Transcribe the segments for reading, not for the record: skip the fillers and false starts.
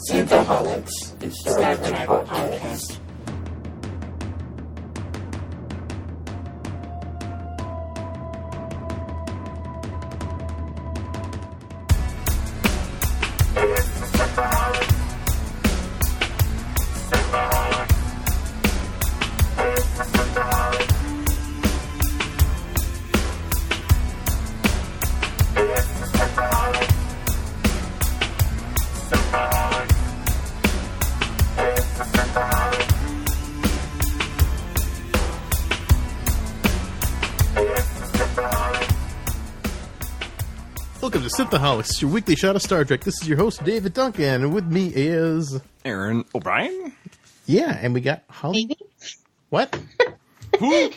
Synthaholics. It's the Bad Bible podcast. Welcome to Synthaholics, your weekly shot of Star Trek. This is your host, David Duncan, and with me is... Aaron O'Brien? Yeah, and we got Holly... Maybe? What? Who?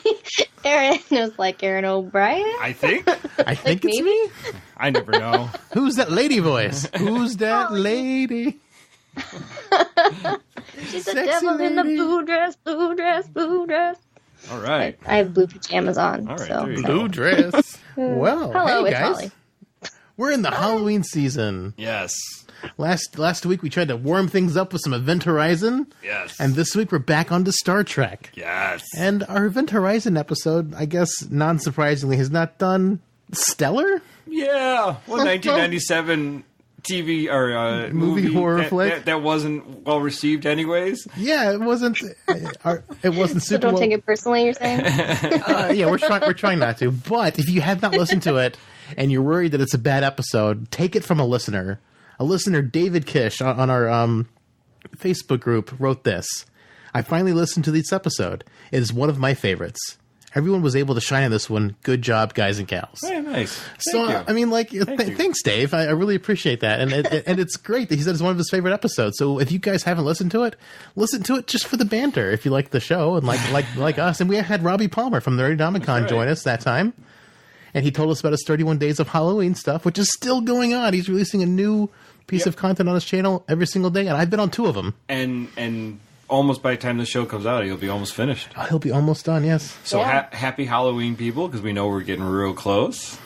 Aaron was like Aaron O'Brien. I think it's maybe? me? I never know. Who's that lady voice? Who's that lady? She's the Sexy devil in the lady. blue dress, blue dress, blue dress. All right. I have blue pajamas on. All right, so. there you Blue dress. Well, Hello, hey it's guys. Holly. We're in the Halloween season. Yes. Last week we tried to warm things up with some Event Horizon. Yes. And this week we're back onto Star Trek. Yes. And our Event Horizon episode, I guess, non-surprisingly, has not done stellar. Yeah. Well, 1997 TV or Movie horror that, flick. that wasn't well received, anyways. Yeah, it wasn't. It wasn't So super. don't well- take it personally, you're saying? Yeah, we're trying not to. But if you have not listened to it and you're worried that it's a bad episode, take it from a listener. A listener, David Kish, on our Facebook group, wrote this. I finally listened to this episode. It is one of my favorites. Everyone was able to shine on this one. Good job, guys and gals. Very nice. So, Thank you. I mean, like, you. thanks, Dave. I really appreciate that. And and it's great that he said it's one of his favorite episodes. So if you guys haven't listened to it, listen to it just for the banter if you like the show and like us. And we had Robbie Palmer from the Nerdomicon right. join us that time. And he told us about his 31 Days of Halloween stuff, which is still going on. He's releasing a new piece of content on his channel every single day. And I've been on 2 of them. And almost by the time the show comes out, he'll be almost finished. Oh, he'll be almost done, yes. So Yeah. happy Halloween, people, because we know we're getting real close.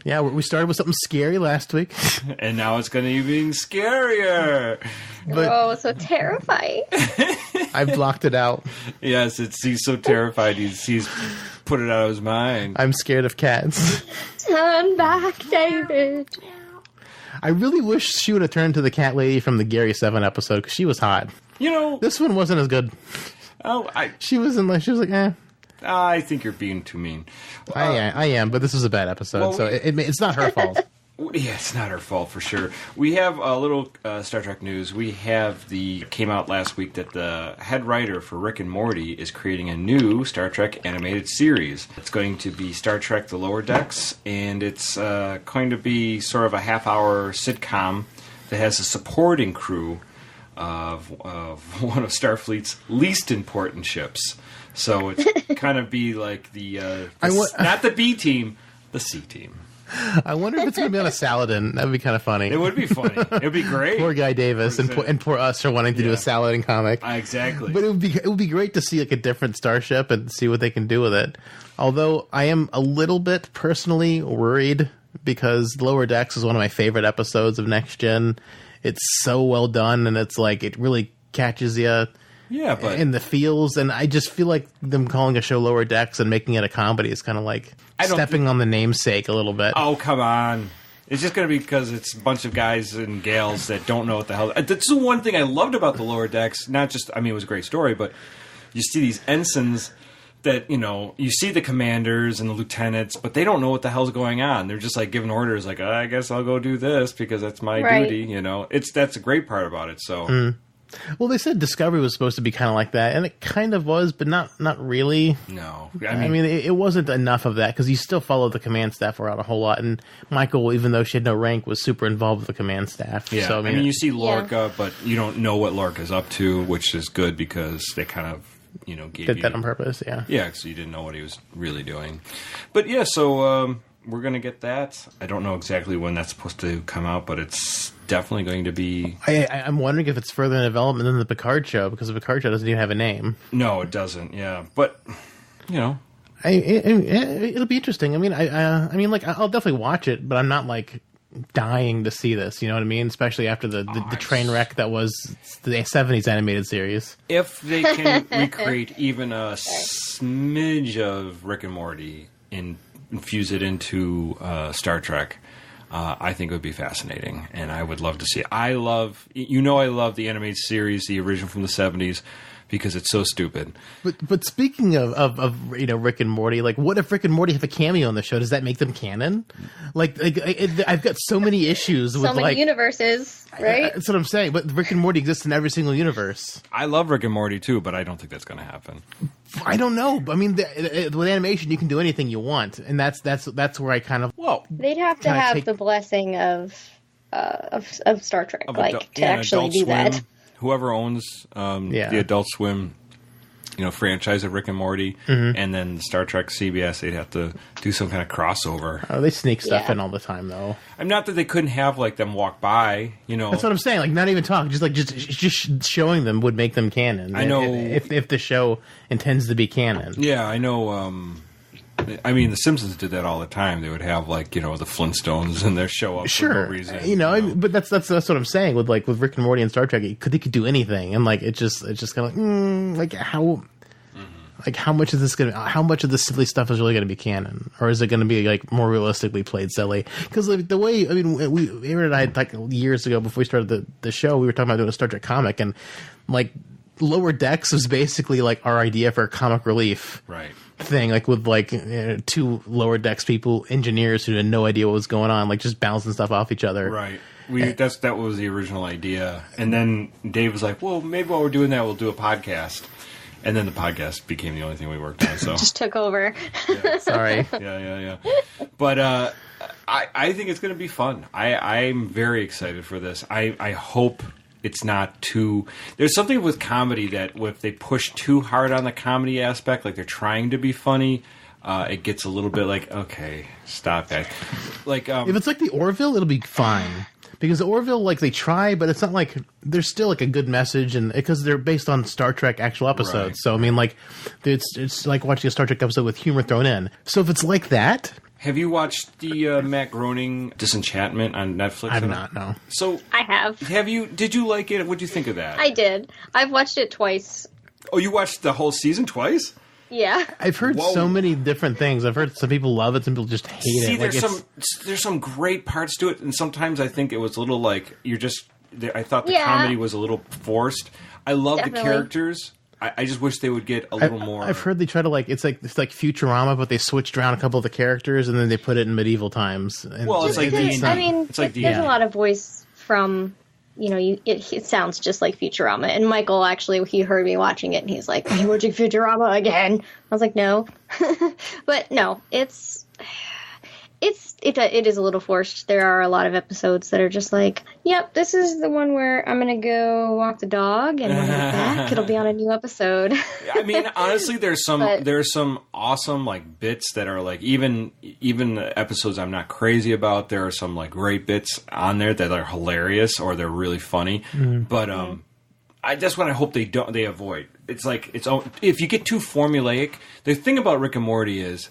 Yeah, we started with something scary last week. And now it's going to be even scarier. But Oh, so terrifying. I blocked it out. Yes, he's so terrified. He's put it out of his mind. I'm scared of cats. Turn back, David. I really wish she would have turned to the cat lady from the Gary 7 episode because she was hot. You know, This one wasn't as good. She was like, eh. I think you're being too mean. I am, but this was a bad episode, well, so it's not her fault. Yeah, it's not her fault for sure. We have a little Star Trek news. We have came out last week that the head writer for Rick and Morty is creating a new Star Trek animated series. It's going to be Star Trek: The Lower Decks, and it's going to be sort of a half-hour sitcom that has a supporting crew of one of Starfleet's least important ships. So it's kind of be like not the B team, the C team. I wonder if it's going to be on a Saladin. That would be kind of funny. It would be funny. It would be great. Poor Guy Davis and poor us for wanting to do a Saladin comic. Exactly. But it would be great to see like a different starship and see what they can do with it. Although I am a little bit personally worried because Lower Decks is one of my favorite episodes of Next Gen. It's so well done, and it's like it really catches you. Yeah, but in the feels, and I just feel like them calling a show Lower Decks and making it a comedy is kind of like stepping on the namesake a little bit. oh, come on. It's just going to be because it's a bunch of guys and gals that don't know what the hell. That's the one thing I loved about the Lower Decks. Not just, I mean, it was a great story, but you see these ensigns that, you see the commanders and the lieutenants, but they don't know what the hell's going on. They're just like giving orders, like, I guess I'll go do this because that's my duty. That's a great part about it. So. Well, they said Discovery was supposed to be kind of like that, and it kind of was, but not really. No. I mean it wasn't enough of that, because you still follow the command staff around a whole lot, and Michael, even though she had no rank, was super involved with the command staff. Yeah, so, I mean you see Lorca, but you don't know what Lorca's up to, which is good because they kind of, gave did you... that on purpose, yeah. Yeah, because you didn't know what he was really doing. But yeah, so we're going to get that. I don't know exactly when that's supposed to come out, but it's definitely going to be... I'm wondering if it's further in development than the Picard show, because the Picard show doesn't even have a name. No, it doesn't, yeah. But, it'll be interesting. I mean, I'll definitely watch it, but I'm not, like, dying to see this. You know what I mean? Especially after the train wreck that was the 70s animated series. If they can recreate even a smidge of Rick and Morty and infuse it into Star Trek, I think it would be fascinating, and I would love to see it. I love the animated series, the original from the 70s, because it's so stupid. But speaking of Rick and Morty, like, what if Rick and Morty have a cameo on the show? Does that make them canon? I've got so many issues with many universes, right? That's what I'm saying. But Rick and Morty exists in every single universe. I love Rick and Morty too, but I don't think that's going to happen. I don't know. I mean, with animation, you can do anything you want, and that's where I kind of they'd have to have the blessing of Star Trek, to actually do that. Whoever owns the Adult Swim, franchise of Rick and Morty, and then Star Trek CBS, they'd have to do some kind of crossover. Oh, they sneak stuff in all the time, though. I'm not that they couldn't have them walk by. That's what I'm saying. Like, not even talk, just showing them would make them canon. I know if the show intends to be canon. Yeah, I know. I mean, The Simpsons did that all the time. They would have the Flintstones and their show up for no reason. But that's what I'm saying with Rick and Morty and Star Trek. They could do anything, and it's just kind of how much of this silly stuff is really going to be canon, or is it going to be more realistically played silly? Because the way Aaron and I years ago before we started the show, we were talking about doing a Star Trek comic, and Lower Decks was basically our idea for a comic relief thing, with two Lower Decks people, engineers who had no idea what was going on, just bouncing stuff off each other. Right. That was the original idea, and then Dave was like, "Well, maybe while we're doing that, we'll do a podcast." And then the podcast became the only thing we worked on. So just took over. Yeah. Sorry. Yeah. But I think it's going to be fun. I'm very excited for this. I hope it's not too... There's something with comedy that if they push too hard on the comedy aspect, they're trying to be funny, it gets a little bit okay, stop that. If it's the Orville, it'll be fine. Because the Orville, they try, but it's not there's still a good message, and because they're based on Star Trek actual episodes. Right. So I mean, it's like watching a Star Trek episode with humor thrown in. So if it's like that, have you watched the Matt Groening Disenchantment on Netflix? I've not. No. So I have. Have you? Did you like it? What did you think of that? I did. I've watched it twice. Oh, you watched the whole season twice? Yeah. I've heard so many different things. I've heard some people love it, some people just hate it. There's some great parts to it, and sometimes I think it was a little I thought the comedy was a little forced. I love the characters. I just wish they would get a little more. I've heard they try to it's like Futurama, but they switched around a couple of the characters and then they put it in medieval times. And it's like D&D. I mean, there's a lot of voice from. It sounds just like Futurama. And Michael, actually, he heard me watching it, and he's like, "Are you watching Futurama again?" I was like, "No." But no, it is a little forced. There are a lot of episodes that are just yep, this is the one where I'm going to go walk the dog, and when I get back, it'll be on a new episode. I mean, honestly, there's some awesome bits that are even episodes I'm not crazy about. There are some great bits on there that are hilarious or they're really funny. Mm-hmm. But that's what I hope they avoid. It's if you get too formulaic. The thing about Rick and Morty is.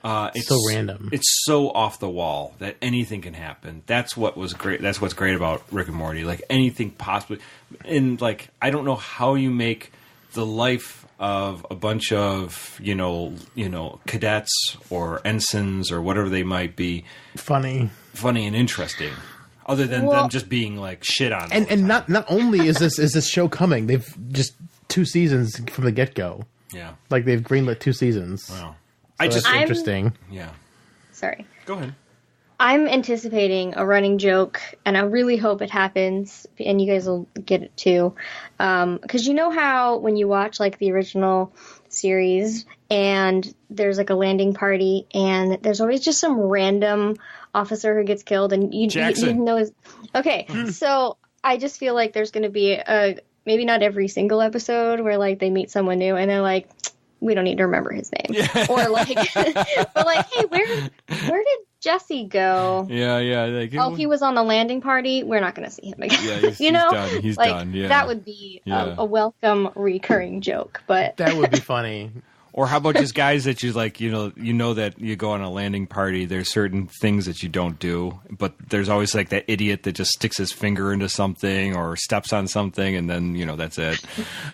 It's so random. It's so off the wall that anything can happen. That's what was great. That's what's great about Rick and Morty. Anything possibly, and I don't know how you make the life of a bunch of cadets or ensigns or whatever they might be funny and interesting. Other than them just being shit on. And not only is this show coming, they've just 2 seasons from the get go. Yeah, they've greenlit 2 seasons. Wow. So that's interesting. Yeah. Sorry. Go ahead. I'm anticipating a running joke, and I really hope it happens, and you guys will get it too. Because you know how when you watch the original series, and there's a landing party, and there's always just some random officer who gets killed, and you know. Okay, so I just feel there's going to be maybe not every single episode where they meet someone new, and they're we don't need to remember his name. Yeah. Or but hey, where did Jesse go? Yeah. He was on the landing party. We're not going to see him again. Yeah, he's done. He's done. Yeah. That would be a welcome recurring joke. But that would be funny. Or how about just guys that you like, you know that you go on a landing party, there's certain things that you don't do, but there's always like that idiot that just sticks his finger into something or steps on something, and then, that's it.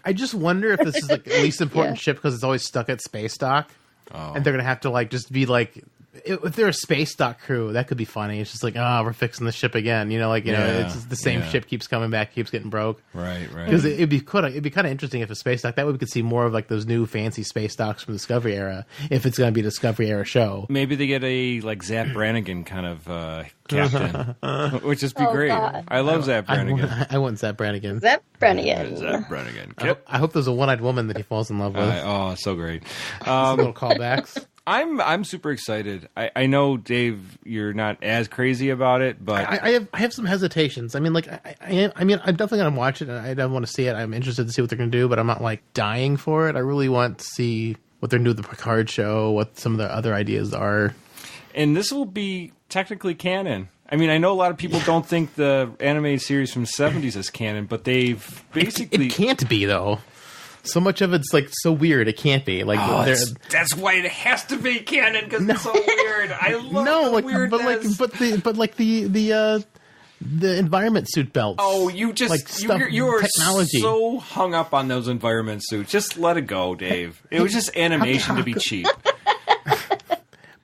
I just wonder if this is like the least important ship because it's always stuck at space dock. Oh. And they're going to have to like just be like, if they're a space dock crew, that could be funny. It's just like, we're fixing the ship again. It's just the same ship keeps coming back, keeps getting broke. Right. Because it'd be kind of interesting if a space dock, that way we could see more of like those new fancy space docks from the Discovery era, if it's going to be a Discovery era show. Maybe they get a like Zap Brannigan kind of captain, which would be great. God. I love Zap Brannigan. I want Zap Brannigan. Zap Brannigan. Zap Brannigan. I hope there's a one-eyed woman that he falls in love with. So great. Little callbacks. I'm super excited. I know, Dave, you're not as crazy about it, but I have some hesitations. I mean, like I'm definitely gonna watch it. And I don't want to see it. I'm interested to see what they're gonna do, but I'm not like dying for it. I really want to see what they're gonna do with the Picard show, what some of the other ideas are. And this will be technically canon. I mean, I know a lot of people don't think the animated series from the 70s is canon, but they've basically... It can't be, though. So much of it's like so weird, it can't be. Like that's why it has to be canon, because it's so weird. I love the weirdness. But the environment suit belts. Oh, you just like you're technology. So hung up on those environment suits. Just let it go, Dave. It was just animation to be cheap.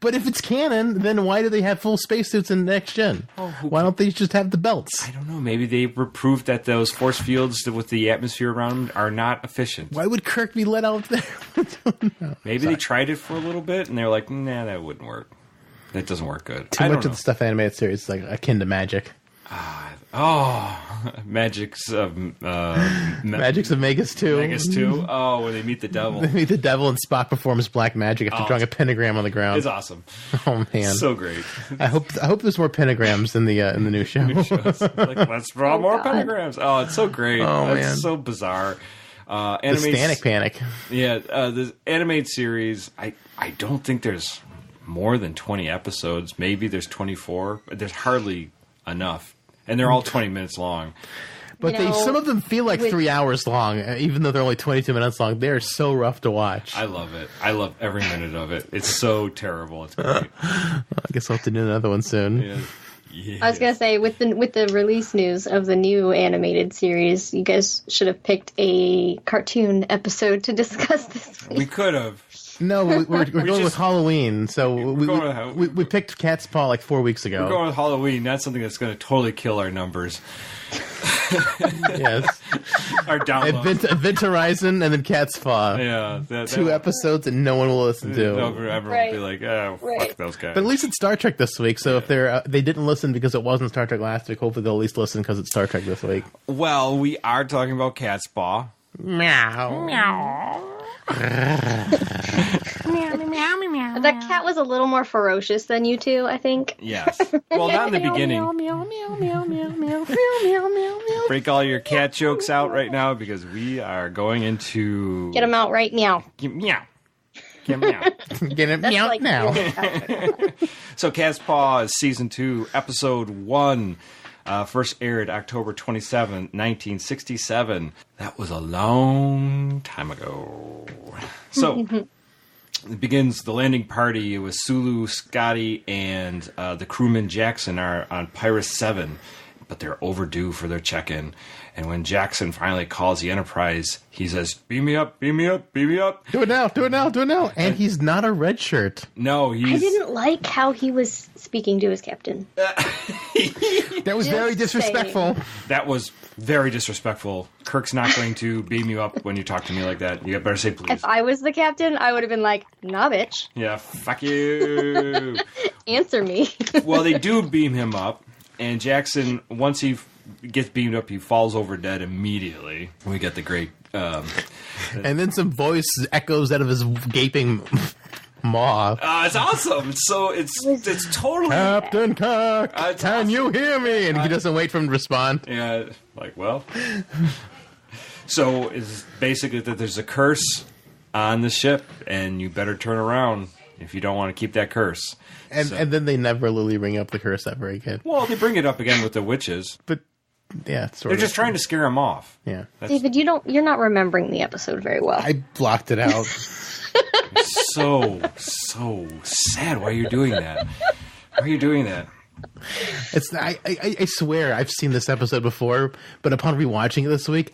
But if it's canon, then why do they have full spacesuits in Next Gen? Why don't they just have the belts? I don't know. Maybe they proved that those force fields with the atmosphere around them are not efficient. Why would Kirk be let out there? Maybe they tried it for a little bit, and they're like, nah, that wouldn't work. That doesn't work good. Too much of the stuff animated series is like akin to magic. Magic's of Magic's of Magus 2. Magus 2. Oh, where they meet the devil. They meet the devil and Spock performs black magic after drawing a pentagram on the ground. It's awesome. Oh man, so great. I hope there's more pentagrams in the new show. Like, let's draw more pentagrams. Oh, it's so great. Man, so bizarre. The Stanek Panic. Yeah, the animated series. I don't think there's more than 20 episodes. Maybe there's 24. But there's hardly enough. And they're all 20 minutes long. But some of them feel like 3 hours long, even though they're only 22 minutes long. They're so rough to watch. I love it. I love every minute of it. It's so terrible. It's great. I guess I'll have to do another one soon. Yeah. Yes. I was gonna say with the release news of the new animated series, you guys should have picked a cartoon episode to discuss this week. We could have. No, we're going with Halloween. So we picked Catspaw like 4 weeks ago. We're going with Halloween. That's something that's going to totally kill our numbers. Yes. Our downloads. Event Horizon and then Catspaw. Yeah. Two episodes that no one will listen to. Everyone will be like, fuck those guys. But at least it's Star Trek this week, so if they didn't listen because it wasn't Star Trek last week, hopefully they'll at least listen because it's Star Trek this week. Well, we are talking about Catspaw. Meow. Meow. That cat was a little more ferocious than you two, I think. Yes. Well, not in the beginning. Break all your cat jokes out right now because we are going into... Get them out right now. Meow. Get meow. Get it meow like now. So Catspaw is Season 2, Episode 1. First aired October 27, 1967. That was a long time ago. So, it begins the landing party with Sulu, Scotty, and the crewman Jackson are on Pyrus 7, but they're overdue for their check-in. And when Jackson finally calls the Enterprise, he says, "Beam me up, beam me up, beam me up. Do it now, do it now, do it now." And he's not a red shirt. No, he's... I didn't like how he was speaking to his captain. That was very disrespectful. That was very disrespectful. Kirk's not going to beam you up when you talk to me like that. You better say please. If I was the captain, I would have been like, "Nah, bitch." Yeah, fuck you. Answer me. Well, they do beam him up, and Jackson, once he gets beamed up, he falls over dead immediately. We get the great... and then some voice echoes out of his gaping maw. It's awesome. It's totally... Captain Kirk, can you hear me? And he doesn't wait for him to respond. Yeah, like, well... So it's basically that there's a curse on the ship, and you better turn around if you don't want to keep that curse. And then they never really bring up the curse ever again. Well, they bring it up again with the witches. But... yeah, they're just trying to scare him off. Yeah, David, you're not remembering the episode very well. I blocked it out. So sad. Why are you doing that? Why are you doing that? I swear I've seen this episode before, but upon rewatching it this week,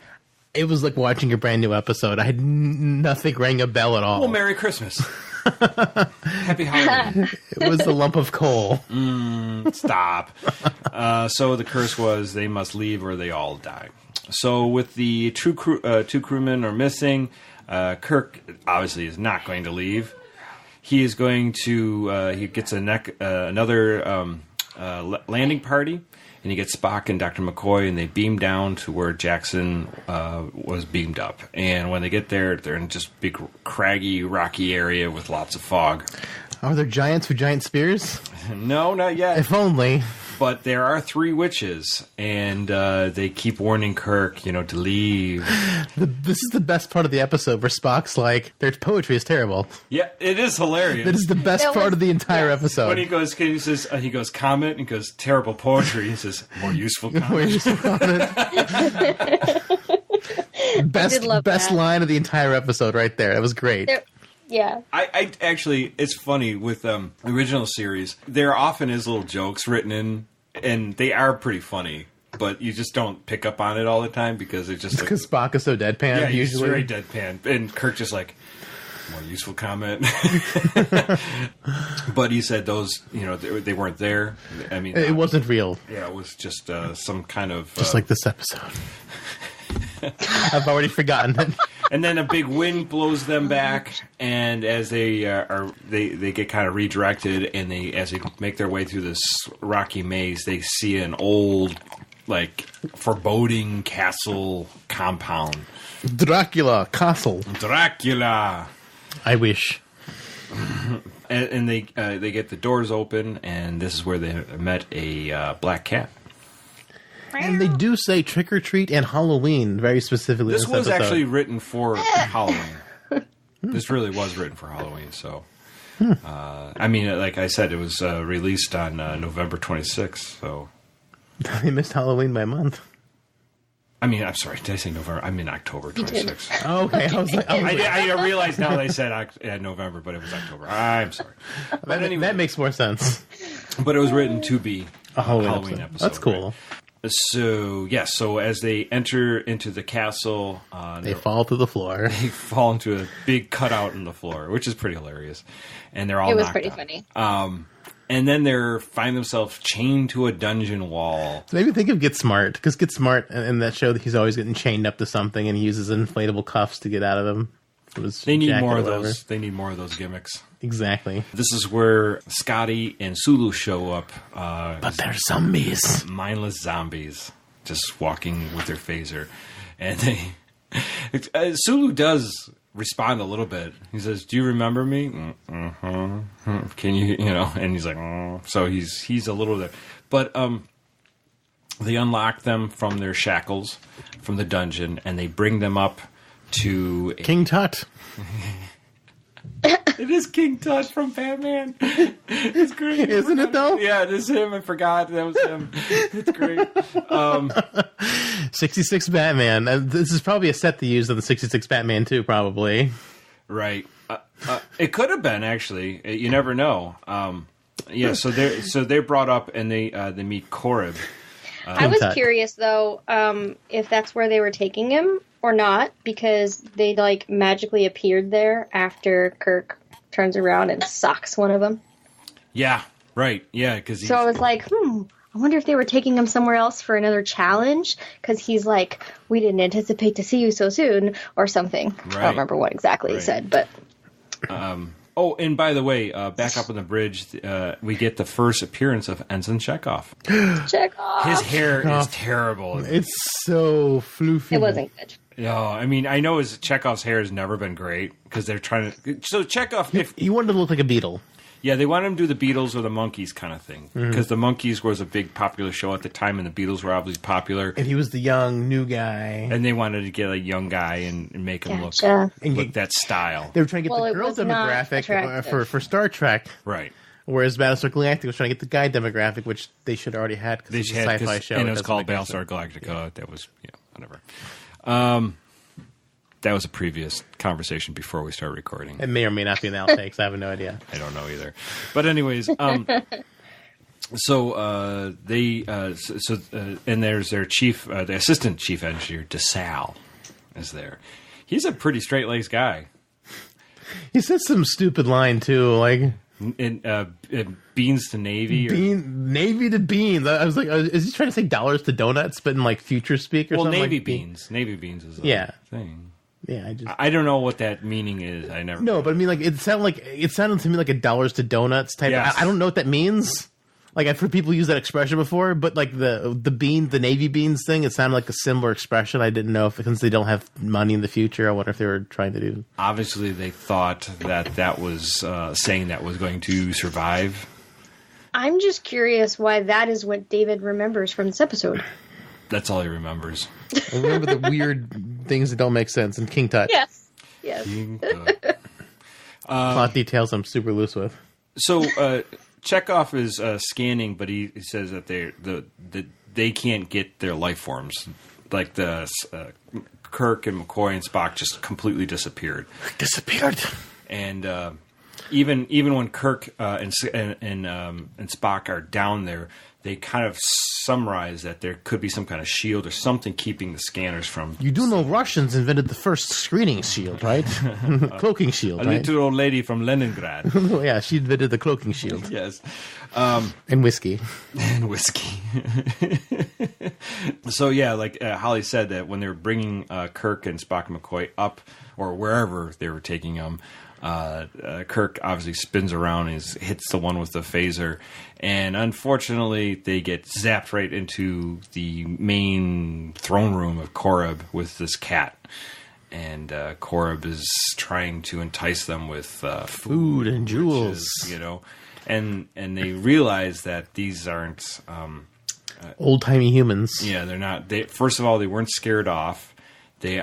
it was like watching a brand new episode. I had nothing rang a bell at all. Well, Merry Christmas. Happy Halloween. It was the lump of coal. Stop. So the curse was they must leave or they all die. So with the two crewmen are missing, Kirk obviously is not going to leave. He is going to he gets another landing party, and he gets Spock and Dr. McCoy, and they beam down to where Jackson was beamed up. And when they get there, they're in just big, craggy, rocky area with lots of fog. Are there giants with giant spears? No, not yet. If only. But there are 3 witches, and they keep warning Kirk, to leave. This is the best part of the episode where Spock's like, their poetry is terrible. Yeah, it is hilarious. That is the best part of the entire episode. When he goes, comment, and he goes, terrible poetry. He says, more useful comment. More useful comment. best line of the entire episode right there. That was great. Yeah. I actually, it's funny with the original series, there often is little jokes written in, and they are pretty funny, but you just don't pick up on it all the time because it's just because Spock is so deadpan. Yeah, he's usually very deadpan, and Kirk just like, more useful comment. But he said those, they weren't there. I mean, it wasn't real. Yeah, it was just some kind of just like this episode. I've already forgotten it. And then a big wind blows them back, and as they get kind of redirected, and as they make their way through this rocky maze, they see an old, foreboding castle compound. Dracula castle. Dracula. I wish. And they get the doors open, and this is where they met a black cat. And they do say trick or treat and Halloween very specifically. This was episode. actually written for Halloween. This really was written for Halloween. So, I mean, like I said, it was released on November 26th. So they missed Halloween by a month. I mean, I'm sorry. Did I say November? I mean October 26th. Oh, okay, I was like, I realized now they said November, but it was October. I'm sorry. But anyway, that makes more sense. But it was written to be a Halloween episode. That's cool. Right? So, yes, so as they enter into the castle... they fall through the floor. They fall into a big cutout in the floor, which is pretty hilarious. And they're all It was knocked pretty out. funny. And then they find themselves chained to a dungeon wall. So maybe think of Get Smart, because Get Smart in that show, he's always getting chained up to something, and he uses inflatable cuffs to get out of them. They need more of those. They need more of those gimmicks. Exactly. This is where Scotty and Sulu show up. But they're zombies. Mindless zombies, just walking with their phaser. And Sulu does respond a little bit. He says, "Do you remember me? Mm-hmm. Can you, And he's like, so he's a little there. But they unlock them from their shackles, from the dungeon, and they bring them up to King Tut. It is King Tut from Batman. It's great. Isn't it, though? Yeah, it is him. I forgot that was him. It's great. 66 Batman. This is probably a set they used on the 66 Batman, too, probably. Right. It could have been, actually. You never know. Yeah, so they're brought up, and they meet Korib. I was curious, though, if that's where they were taking him or not, because they, magically appeared there after Kirk turns around and socks one of them. Yeah, right. Yeah, because So I was like, I wonder if they were taking him somewhere else for another challenge, because he's like, we didn't anticipate to see you so soon, or something. Right. I don't remember what exactly he said, but... Oh, and by the way, back up on the bridge, we get the first appearance of Ensign Chekhov. Chekhov! His hair is terrible. It's so floofy. It wasn't good. Yeah, I mean, I know Chekhov's hair has never been great, because they're trying to... So Chekhov... He wanted to look like a beetle. Yeah, they wanted him to do the Beatles or the Monkees kind of thing, because the Monkees was a big popular show at the time, and the Beatles were obviously popular. And he was the young, new guy. And they wanted to get a young guy and make him look that style. They were trying to get the girl demographic for Star Trek. Right. Whereas Battlestar Galactica was trying to get the guy demographic, which they should already had because it's a sci-fi show. And it was called Battlestar Galactica. That was, whatever. that was a previous conversation before we started recording. It may or may not be in the outtakes. I have no idea. I don't know either. But anyways, so and there's their chief, the assistant chief engineer, DeSalle, is there. He's a pretty straight-laced guy. He said some stupid line too, like beans to navy, navy to beans. I was like, is he trying to say dollars to donuts, but in like future speak or something? Well, navy like beans. Navy beans is yeah thing. Yeah, I don't know what that meaning is. I never. No, but I mean, like it sounded to me like a dollars to donuts type. Yes. I don't know what that means. Like I've heard people use that expression before, but like the navy beans thing, it sounded like a similar expression. I didn't know if since they don't have money in the future, I wonder if they were trying to do. Obviously, they thought that was saying that was going to survive. I'm just curious why that is what David remembers from this episode. That's all he remembers. I remember the weird things that don't make sense in King Tut. Yes. Plot details I'm super loose with. So Chekhov is scanning, but he says that they can't get their life forms. Like the Kirk and McCoy and Spock just completely disappeared. And even when Kirk and Spock are down there, they kind of summarize that there could be some kind of shield or something keeping the scanners from. You do know Russians invented the first screening shield, right? Cloaking shield, a right? little old lady from Leningrad. Yeah, she invented the cloaking shield. Yes. And whiskey. And whiskey. So, yeah, like Holly said, that when they were bringing Kirk and Spock and McCoy up, or wherever they were taking them, Kirk obviously spins around and hits the one with the phaser. And unfortunately, they get zapped right into the main throne room of Korab with this cat. And Korab is trying to entice them with food and jewels. Riches, and they realize that these aren't old-timey humans. Yeah, they're not. First of all, they weren't scared off. They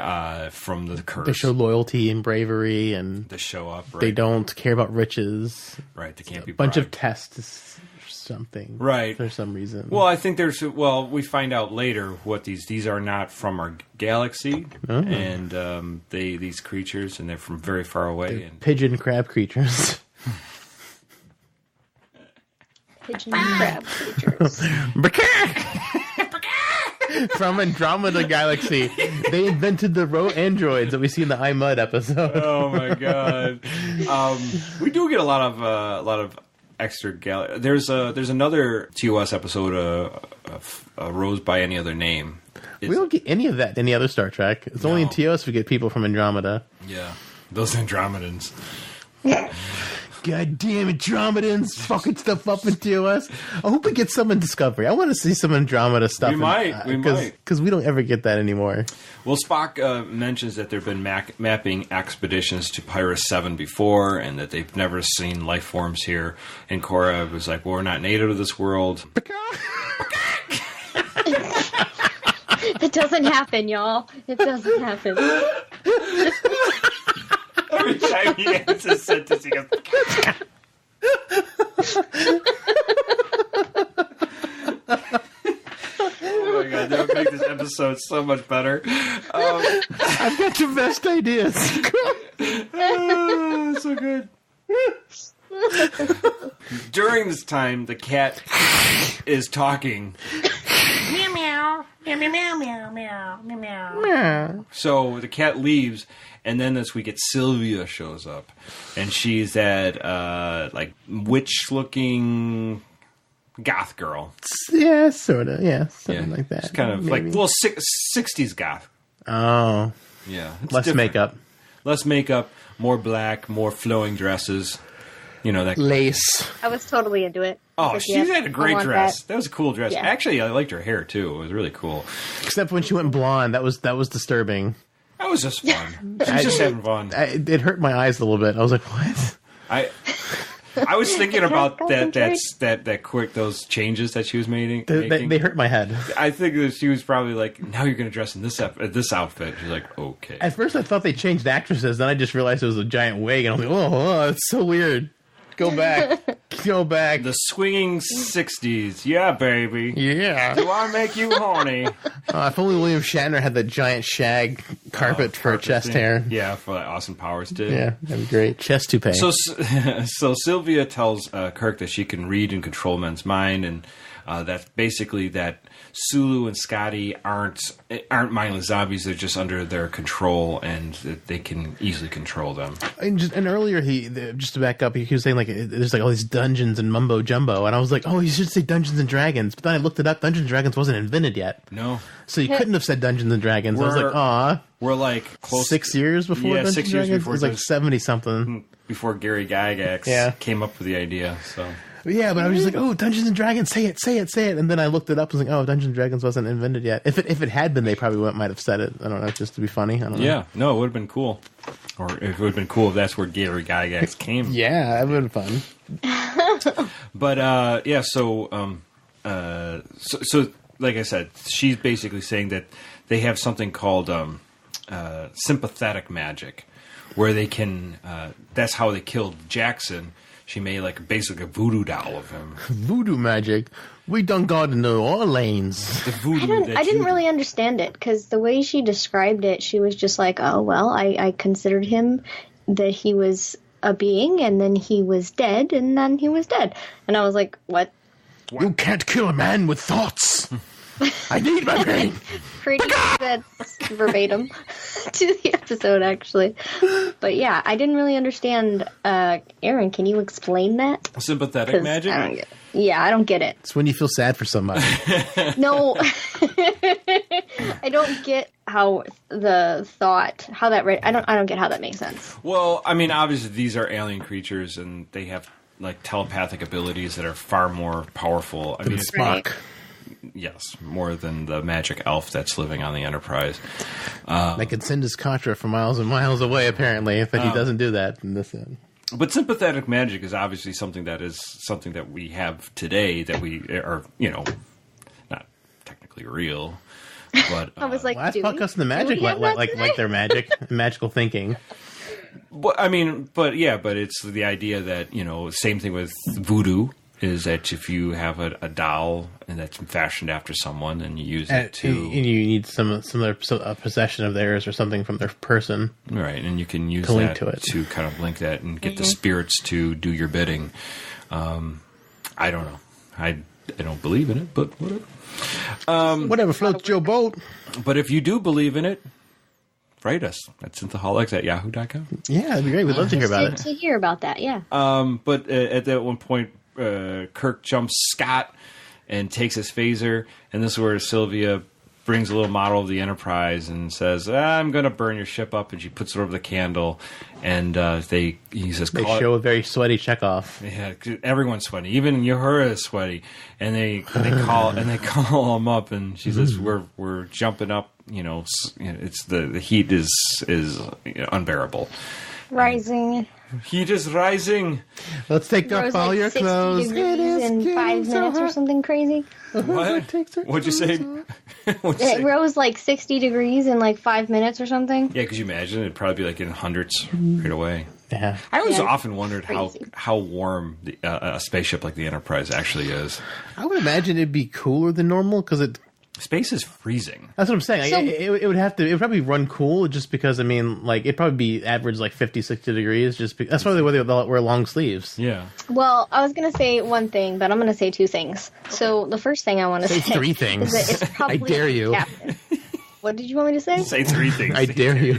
from the curse. They show loyalty and bravery, and they show up. Right? They don't care about riches. Right, they can't be. Bunch of tests, something. Right, for some reason. Well, I think there's. Well, we find out later what these are not from our galaxy, and these creatures, and they're from very far away. And pigeon crab creatures. Pigeon crab creatures. From Andromeda Galaxy. They invented the androids that we see in the I Mud episode. Oh my god. We do get a lot of extra there's another TOS episode, Rose by Any Other Name. We don't get any of that in any other Star Trek. It's only in TOS we get people from Andromeda. Yeah. Those Andromedans. God damn Andromedans fucking stuff up in TOS. I hope we get some in Discovery. I want to see some Andromeda stuff. We might. Because we don't ever get that anymore. Well, Spock mentions that there have been mapping expeditions to Pyrus 7 before, and that they've never seen life forms here. And Korab was like, well, we're not native to this world. It doesn't happen, y'all. It doesn't happen. Every time he ends a sentence, he goes, oh my god, that would make this episode so much better. I've got your best ideas. So good. During this time, the cat is talking. Meow meow. Meow meow meow meow meow meow meow. So the cat leaves, and then this we get Sylvia shows up, and she's that like witch-looking goth girl. Yeah, sort of. Yeah, something like that. It's kind of maybe. like 60s goth. Oh, yeah. Less makeup, more black, more flowing dresses. That lace. I was totally into it. Oh, she had a great dress. That was a cool dress. Yeah. Actually, I liked her hair too. It was really cool. Except when she went blonde, that was disturbing. That was just fun. She was just having fun. It hurt my eyes a little bit. I was like, what? I was thinking about that quick those changes that she was making. They hurt my head. I think that she was probably like, now you're going to dress in this outfit. She's like, okay. At first, I thought they changed actresses. Then I just realized it was a giant wig, and I was like, oh, it's so weird. Go back. Go back. The swinging 60s. Yeah, baby. Yeah. Do I make you horny? If only William Shatner had that giant shag carpet for chest thing. hair. Yeah, for like Austin Powers did. Yeah, that'd be great. Chest toupee. So Sylvia tells Kirk that she can read and control men's mind, and that's basically that Sulu and Scotty aren't mindless zombies. They're just under their control, and that they can easily control them. And earlier, just to back up, he was saying like there's like all these dungeons and mumbo jumbo, and I was like, oh, you should say Dungeons and Dragons. But then I looked it up. Dungeons and Dragons wasn't invented yet. No. So you couldn't have said Dungeons and Dragons. I was like, aw. We're like close 6 years before Dungeons 6 and years Dragons? before. It was like 70 something. Before Gary Gygax came up with the idea. So. Yeah, but I was just like, oh, Dungeons and Dragons, say it. And then I looked it up and was like, oh, Dungeons and Dragons wasn't invented yet. If it had been, they probably might have said it. I don't know, just to be funny. I don't know. Yeah, no, it would have been cool. Or it would have been cool if that's where Gary Gygax came. Yeah, that would have been fun. But, so like I said, she's basically saying that they have something called sympathetic magic, where they can, that's how they killed Jackson. She made like basically a voodoo doll of him. Voodoo magic? We done got to New Orleans. The voodoo I didn't really understand it, because the way she described it, she was just like, oh, well, I considered him that he was a being, and then he was dead, and then he was dead. And I was like, what? You can't kill a man with thoughts. I need my brain. Pretty much that's verbatim to the episode, actually. But yeah, I didn't really understand. Aaron, can you explain that? Sympathetic 'Cause magic? I don't get it. Yeah, I don't get it. It's when you feel sad for somebody. No, I don't get how the thought, how that. I don't get how that makes sense. Well, I mean, obviously these are alien creatures, and they have like telepathic abilities that are far more powerful. I mean, Spock. Yes, more than the magic elf that's living on the Enterprise. They can send his Contra for miles and miles away, apparently, but he doesn't do that in this end. But sympathetic magic is obviously something that we have today that we are, not technically real. But I was like, last do podcast in the magic we have that like their magic, magical thinking. but it's the idea that same thing with voodoo. Is that if you have a doll and that's fashioned after someone and you use it to... And you need some other possession of theirs or something from their person. Right, and you can use to link that to it. to kind of link that and get the spirits to do your bidding. I don't know. I don't believe in it, but whatever. Whatever floats your boat. But if you do believe in it, write us at Synthaholics@yahoo.com. Yeah, that'd be great. We'd love to hear about it. To hear about that, yeah. But at that one point... Kirk jumps Scott and takes his phaser, and this is where Sylvia brings a little model of the Enterprise and says, I'm going to burn your ship up, and she puts it over the candle, and he says, They show a very sweaty Chekhov. Yeah, everyone's sweaty. Even Uhura is sweaty, and they call him up, and she says, "We're jumping up. It's the heat is unbearable. Rising. Heat is rising. Let's take off all your 60 clothes. degrees in 5 minutes or something crazy. What? What'd you say? It rose like 60 degrees in like 5 minutes or something. Yeah, could you imagine? It'd probably be like in hundreds right away. Yeah. I always Yeah, often wondered crazy. how warm a spaceship like the Enterprise actually is. I would imagine it'd be cooler than normal because Space is freezing. that's what I'm saying. So- it would probably run cool just because, it'd probably be average like 50, 60 degrees. That's probably why they wear long sleeves. Yeah. Well, I was going to say one thing, but I'm going to say two things. So the first thing I want to Say say three things. is that it's probably I dare you. Captain. What did you want me to say? Say three things. I dare you.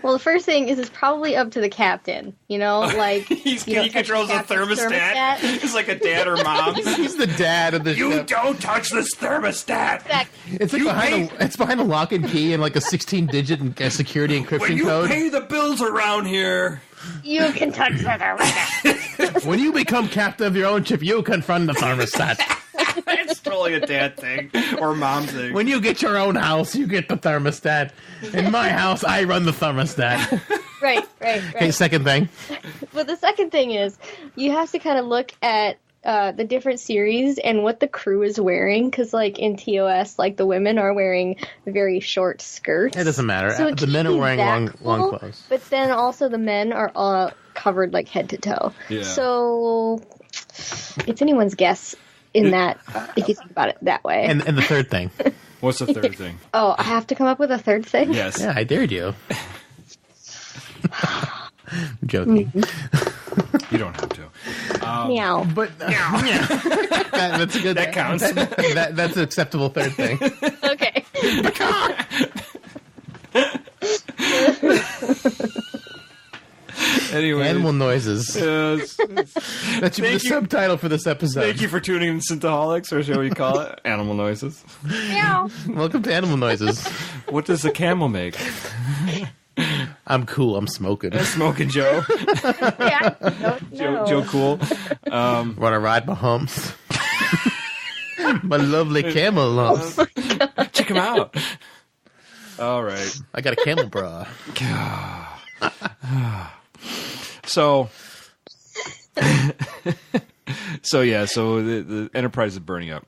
Well, the first thing is it's probably up to the captain. Like He don't touch controls the captain's thermostat. It's like a dad or mom. He's the dad of the You ship. don't touch this thermostat. It's like it's behind a lock and key and like a 16-digit security When encryption you code. pay the bills around here. You can touch the thermostat. When you become captain of your own ship, you confront the thermostat. It's totally a dad thing or mom thing. When you get your own house, you get the thermostat. In my house, I run the thermostat. Right. Okay, second thing. But the second thing is you have to kind of look at the different series and what the crew is wearing, because like in TOS, like the women are wearing very short skirts. It doesn't matter. So it The can't men are be wearing that long cool, clothes. but then also the men are all covered like head to toe. Yeah. So it's anyone's guess in that, if you think about it that way. And the third thing. What's the third thing? Oh, I have to come up with a third thing? Yes. Yeah, I dared you. I'm joking. You don't have to. Meow. But that's a good. That counts. That's an acceptable third thing. Okay. Anyway. Animal noises. Yes. That should be the subtitle for this episode. Thank you for tuning in to Synthaholics, or shall we call it? Animal noises. Meow. Welcome to Animal Noises. What does a camel make? I'm cool. I'm smoking. Smoking Joe. Yeah. No. Joe Cool. Want to ride my humps? My lovely camel lumps. Check him out. All right. I got a camel bra. So the Enterprise is burning up.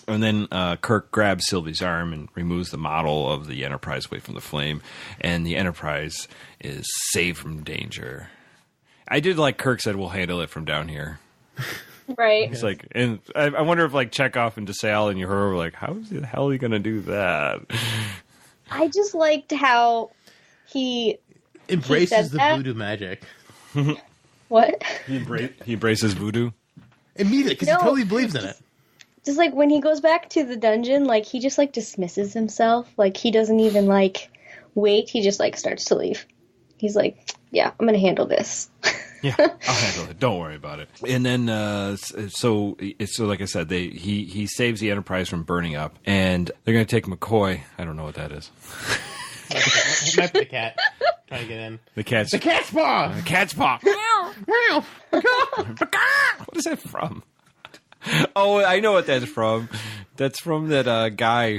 And then Kirk grabs Sylvie's arm and removes the model of the Enterprise away from the flame, and the Enterprise is saved from danger. I did like Kirk said, "We'll handle it from down here." Right. It's like, and I wonder if like Chekhov and DeSalle and Uhura were like, "How the hell are you going to do that?" I just liked how he Embraces said the that. voodoo magic. What? He embraces voodoo. Immediately, because No. he totally believes in it. Just like when he goes back to the dungeon, like he just like dismisses himself. Like he doesn't even like wait. He just like starts to leave. He's like, "Yeah, I'm gonna handle this." Yeah, I'll handle it. Don't worry about it. And then, so like I said, he saves the Enterprise from burning up, and they're going to take McCoy. I don't know what that is. Might be the cat trying to get in. The cat's The Catspaw! Catspaw. Meow! What is that from? Oh, I know what that's from. That's from that guy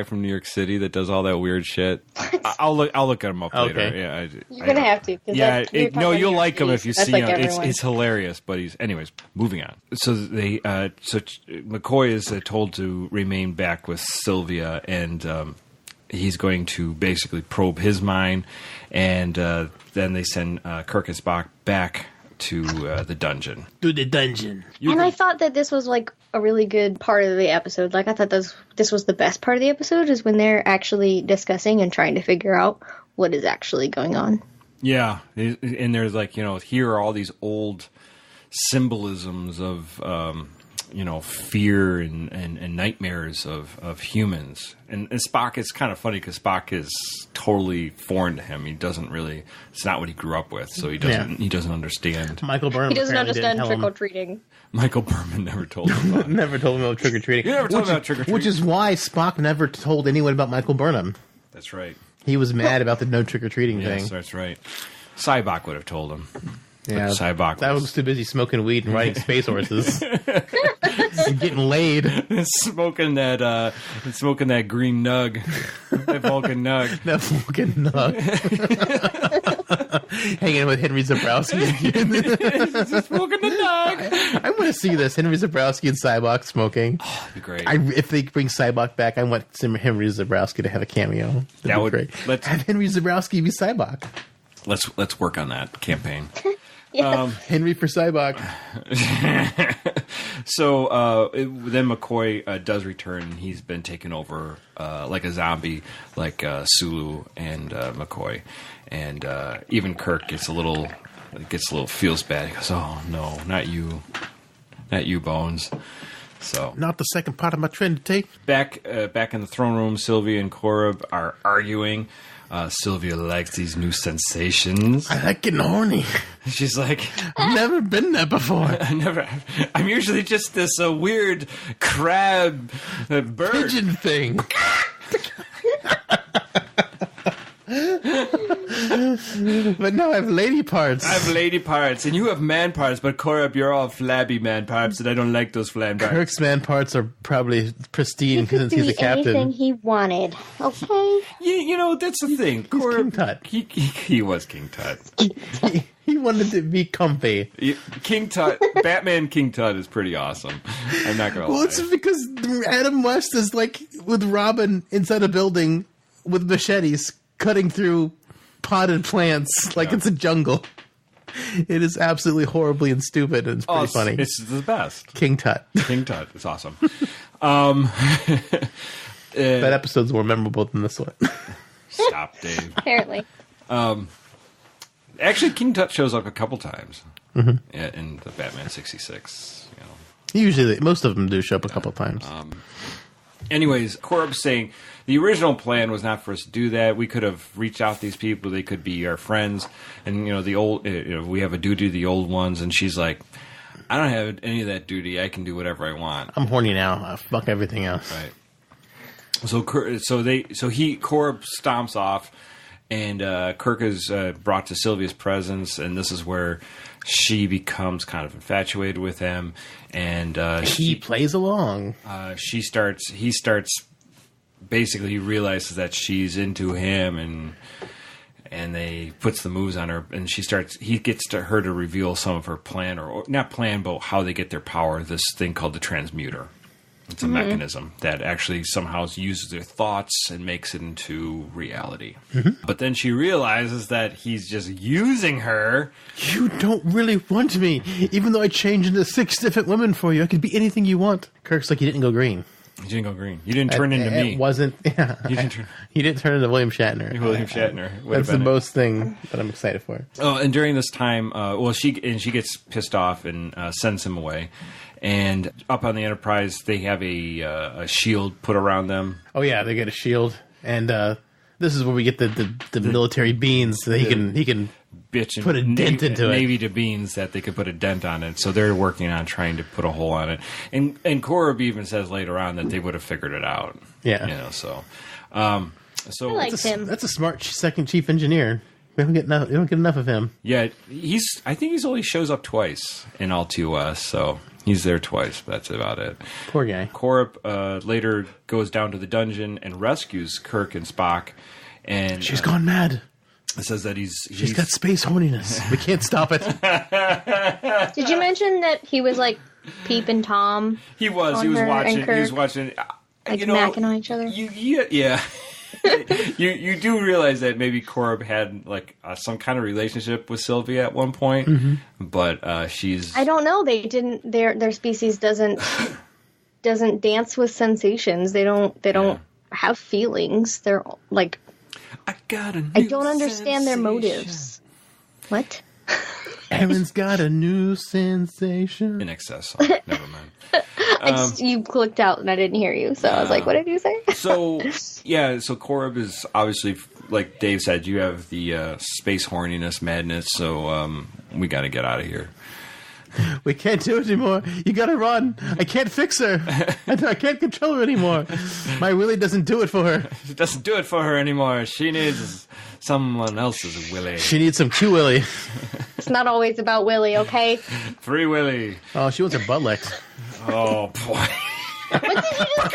from New York City that does all that weird shit. I'll look him up later. Okay. Yeah, You're gonna have to. 'Cause Yeah, you're talking about you'll your like him if face. you That's see like him. everyone. It's hilarious. But anyways, moving on. So McCoy is told to remain back with Sylvia, and he's going to basically probe his mind, and then they send Kirk and Spock back to the dungeon. To the dungeon. And I thought that this was like a really good part of the episode. Like I thought this was the best part of the episode, is when they're actually discussing and trying to figure out what is actually going on. Yeah, and there's like, here are all these old symbolisms of fear and nightmares of humans. And Spock is kind of funny because Spock is totally foreign to him. He doesn't really. It's not what he grew up with, so he doesn't understand. Michael Burnham He doesn't apparently understand didn't trick tell or him. treating. Michael Berman never told him about it. Never told him about trick-or-treating. You never told him about trick-or-treating. Which is why Spock never told anyone about Michael Burnham. That's right. He was mad about the no trick-or-treating Yes, thing. that's right. Cybok would have told him. Yeah, Cybok that was too busy smoking weed and riding space horses. And getting laid. smoking that green nug, that Vulcan nug. That fucking nug. Hanging with Henry Zabrowski. Smoking the nug. I want to see this. Henry Zabrowski and Cybok smoking. Oh, that'd be great. If they bring Cybok back, I want Henry Zabrowski to have a cameo. That'd be great. let's- Have Henry Zabrowski be Cybok. Let's work on that campaign. Henry for Cybok. So then McCoy does return, and he's been taken over like a zombie, like Sulu and McCoy, and even Kirk gets a little feels bad. He goes, "Oh no, not you, Bones." So Not the second part of my trinity. back in the throne room, Sylvia and Korab are arguing. Sylvia likes these new sensations. I like getting horny. She's like, I've never been there before. I'm usually just this weird crab bird. Pigeon thing. But now I have lady parts. I have lady parts, and you have man parts, but Korab, you're all flabby man parts, and I don't like those flab parts. Kirk's man parts are probably pristine He could because he's be the captain. anything he wanted. Okay. You know, that's the thing. King Korab, Tut. he was King Tut. He wanted to be comfy. King Tut, Batman King Tut is pretty awesome. I'm not gonna lie. Well, it's because Adam West is like with Robin inside a building with machetes cutting through potted plants like it's a jungle. It is absolutely horribly and stupid, and it's pretty funny. It's the best. King Tut. King Tut is awesome. That episode's more memorable than this one. Stop, Dave. Apparently. Actually, King Tut shows up a couple times in the Batman 66. You know. Usually, most of them do show up a couple times. Anyways, Korob's saying the original plan was not for us to do that. We could have reached out to these people; they could be our friends, and the old. We have a duty to the old ones, and she's like, "I don't have any of that duty. I can do whatever I want." I'm horny now. Fuck everything else. Right. So Korob stomps off. And Kirk is brought to Sylvia's presence, and this is where she becomes kind of infatuated with him. And he plays along. He realizes that she's into him, and they puts the moves on her, and he gets to her to reveal some of her plan, or not plan, but how they get their power. This thing called the transmuter. It's a mechanism that actually somehow uses their thoughts and makes it into reality. Mm-hmm. But then she realizes that he's just using her. You don't really want me. Even though I changed into 6 different women for you, I could be anything you want. Kirk's like, you didn't go green. You didn't go green. You didn't turn into me. It wasn't. Yeah. You didn't turn into William Shatner. William Shatner. That's the most thing that I'm excited for. Oh, and during this time, she gets pissed off and sends him away. And up on the Enterprise, they have a shield put around them. Oh yeah, they get a shield, and this is where we get the military beans. So he can bitch and put a dent into it. Navy to beans that they could put a dent on it. So they're working on trying to put a hole on it. And Korob even says later on that they would have figured it out. Yeah. So I liked him. That's a smart second chief engineer. We don't get enough of him. Yeah, I think he's only shows up twice in all TOS, so he's there twice, but that's about it. Poor guy. Korob later goes down to the dungeon and rescues Kirk and Spock. And she's gone mad. It says that she's got space horniness. We can't stop it. Did you mention that he was like peeping Tom? He was watching. He was watching. Like macking on each other. Yeah. you do realize that maybe Korob had like some kind of relationship with Sylvia at one point, but she's. I don't know. They didn't. Their species doesn't dance with sensations. They don't have feelings. They're like. I don't understand their motives. What? Aaron's got a new sensation. In excess. Never mind. You clicked out and I didn't hear you, so I was like, what did you say? So Korob is obviously, like Dave said, you have the space horniness madness, so we got to get out of here. We can't do it anymore. You gotta run. I can't fix her. I can't control her anymore. My Willie doesn't do it for her. It doesn't do it for her anymore. She needs someone else's Willie. She needs some Q Willie. It's not always about Willie, okay? Free Willie. Oh, she wants her butt licked. Oh, boy. What did you just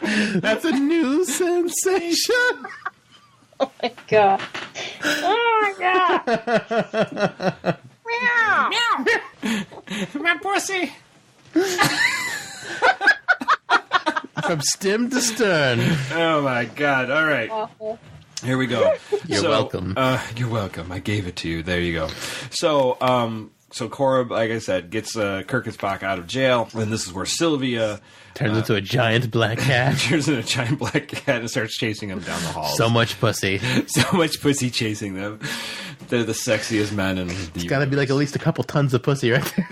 say? That's a new sensation. Oh, my God. Oh, my God. Meow. Meow. My pussy. From stem to stern. Oh, my God. All right. Awful. Here we go. You're welcome. You're welcome. I gave it to you. There you go. So Korob, like I said, gets Kirk and Spock out of jail, and this is where Sylvia turns into a giant black cat. Turns into a giant black cat and starts chasing them down the halls. So much pussy. So much pussy chasing them. They're the sexiest men in the universe. It's got to be like at least a couple tons of pussy right there.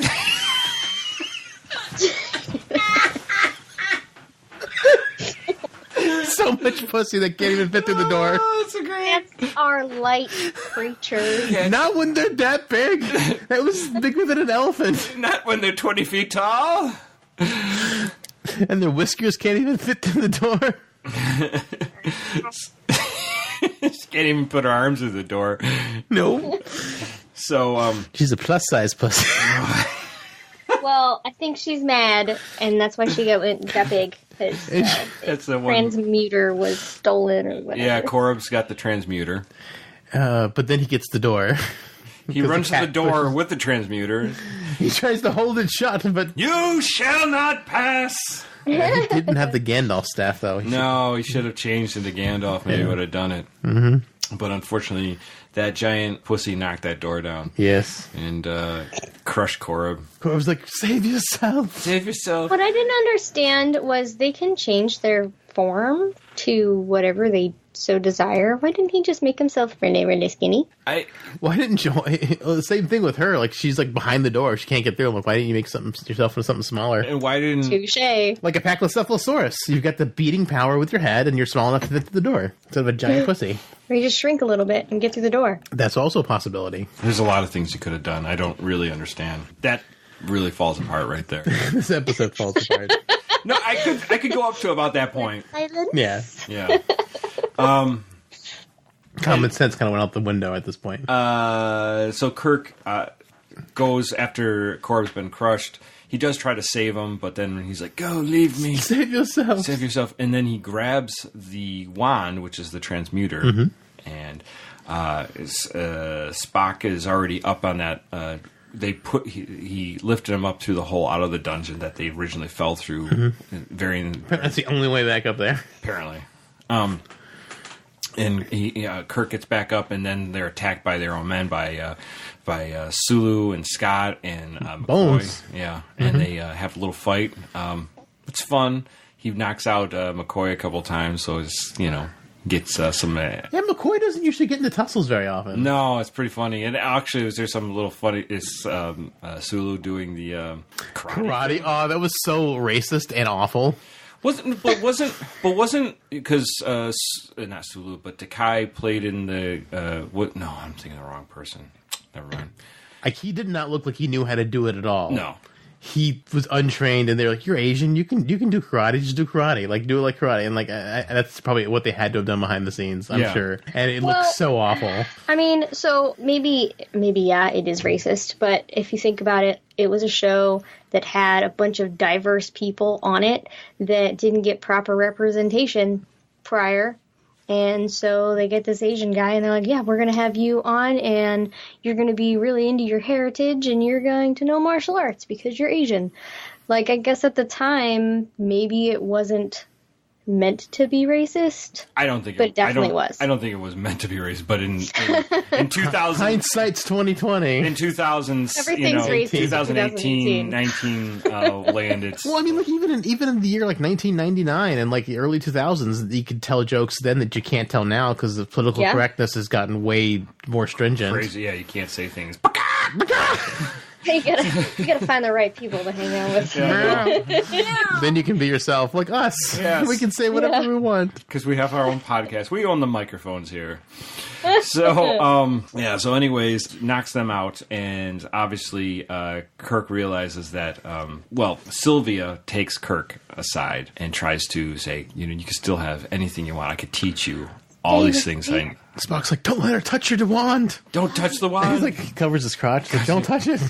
So much pussy that can't even fit through the door. Oh, that's so great. That's our light creatures. Yeah. Not when they're that big. That was bigger than an elephant. Not when they're 20 feet tall. And their whiskers can't even fit through the door. She can't even put her arms through the door. No. So, she's a plus size pussy. Well, I think she's mad, and that's why she got big. Because it's the one. Transmuter was stolen or whatever. Yeah, Korob's got the transmuter. But then he gets the door. He runs to the door with the transmuter. He tries to hold it shut, but You shall not pass! he didn't have the Gandalf staff, though. No, he should have changed into Gandalf. Maybe would have done it. Mm-hmm. But unfortunately, that giant pussy knocked that door down. Yes. And crushed Korra. I was like, save yourself. Save yourself. What I didn't understand was they can change their form to whatever they so desire. Why didn't he just make himself really, really skinny? Why didn't you? The same thing with her. Like, she's like behind the door. She can't get through. I'm like, why didn't you make yourself into something smaller? And why didn't... Touche. Like a Pachycephalosaurus. You've got the beating power with your head, and you're small enough to fit through the door instead of a giant pussy. Or you just shrink a little bit and get through the door. That's also a possibility. There's a lot of things you could have done. I don't really understand. That really falls apart right there. This episode falls apart. No, I could go up to about that point. Yeah. Yeah. Common sense kind of went out the window at this point. So Kirk goes after Korra's been crushed. He does try to save him, but then he's like, "Go, leave me. Save yourself. Save yourself." And then he grabs the wand, which is the transmuter, and Spock is already up on that. He lifted him up through the hole out of the dungeon that they originally fell through. That's the only way back up there. Apparently. And Kirk gets back up, and then they're attacked by their own men, by Sulu and Scott and McCoy. Bones. Yeah, and they have a little fight. It's fun. He knocks out McCoy a couple times, so it's gets some. Yeah, McCoy doesn't usually get into tussles very often. No, it's pretty funny. And actually, there's some little funny. Is Sulu doing the karate? Oh, that was so racist and awful. Wasn't because not Sulu, but Takai played in the what? No, I'm thinking of the wrong person. Never mind. He did not look like he knew how to do it at all. No, he was untrained, and they're like, "You're Asian, you can do karate. Just do karate, like do it like karate." And like that's probably what they had to have done behind the scenes, I'm sure. And it looks so awful. I mean, so maybe yeah, it is racist, but if you think about it, it was a show that had a bunch of diverse people on it that didn't get proper representation prior. And so they get this Asian guy, and they're like, yeah, we're going to have you on, and you're going to be really into your heritage, and you're going to know martial arts because you're Asian. Like, I guess at the time, maybe it wasn't meant to be racist. I don't think but it definitely was. I don't think it was meant to be racist, but in 2000... Hindsight's 2020. In 2000s, everything's racist. 2018, 19 land, it's... Well, I mean, like even in the year like 1999 and like the early 2000s, you could tell jokes then that you can't tell now because the political correctness has gotten way more stringent. Crazy, yeah, you can't say things. You gotta find the right people to hang out with. Then you can be yourself, like us. Yes. We can say whatever we want because we have our own podcast. We own the microphones here. So So, anyways, knocks them out, and obviously Kirk realizes that. Sylvia takes Kirk aside and tries to say, you can still have anything you want. I could teach you all these things. Spock's like, don't let her touch your wand. Don't touch the wand. He's like, he covers his crotch. Like, don't touch it.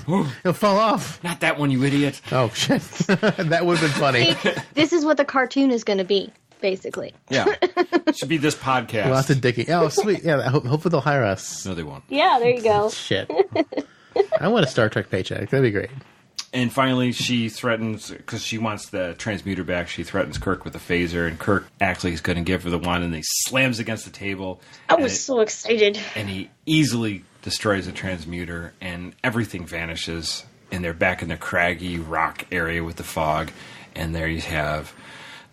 It'll fall off. Not that one, you idiot. Oh, shit. That would have been funny. This is what the cartoon is going to be, basically. Yeah. It should be this podcast. Lots of dicking. Oh, sweet. Yeah, hopefully they'll hire us. No, they won't. Yeah, there you go. Shit. I want a Star Trek paycheck. That'd be great. And finally, she threatens, because she wants the transmuter back, she threatens Kirk with a phaser, and Kirk actually is going to give her the wand, and he slams against the table. I was so excited. And he easily destroys the transmuter, and everything vanishes, and they're back in the craggy rock area with the fog, and there you have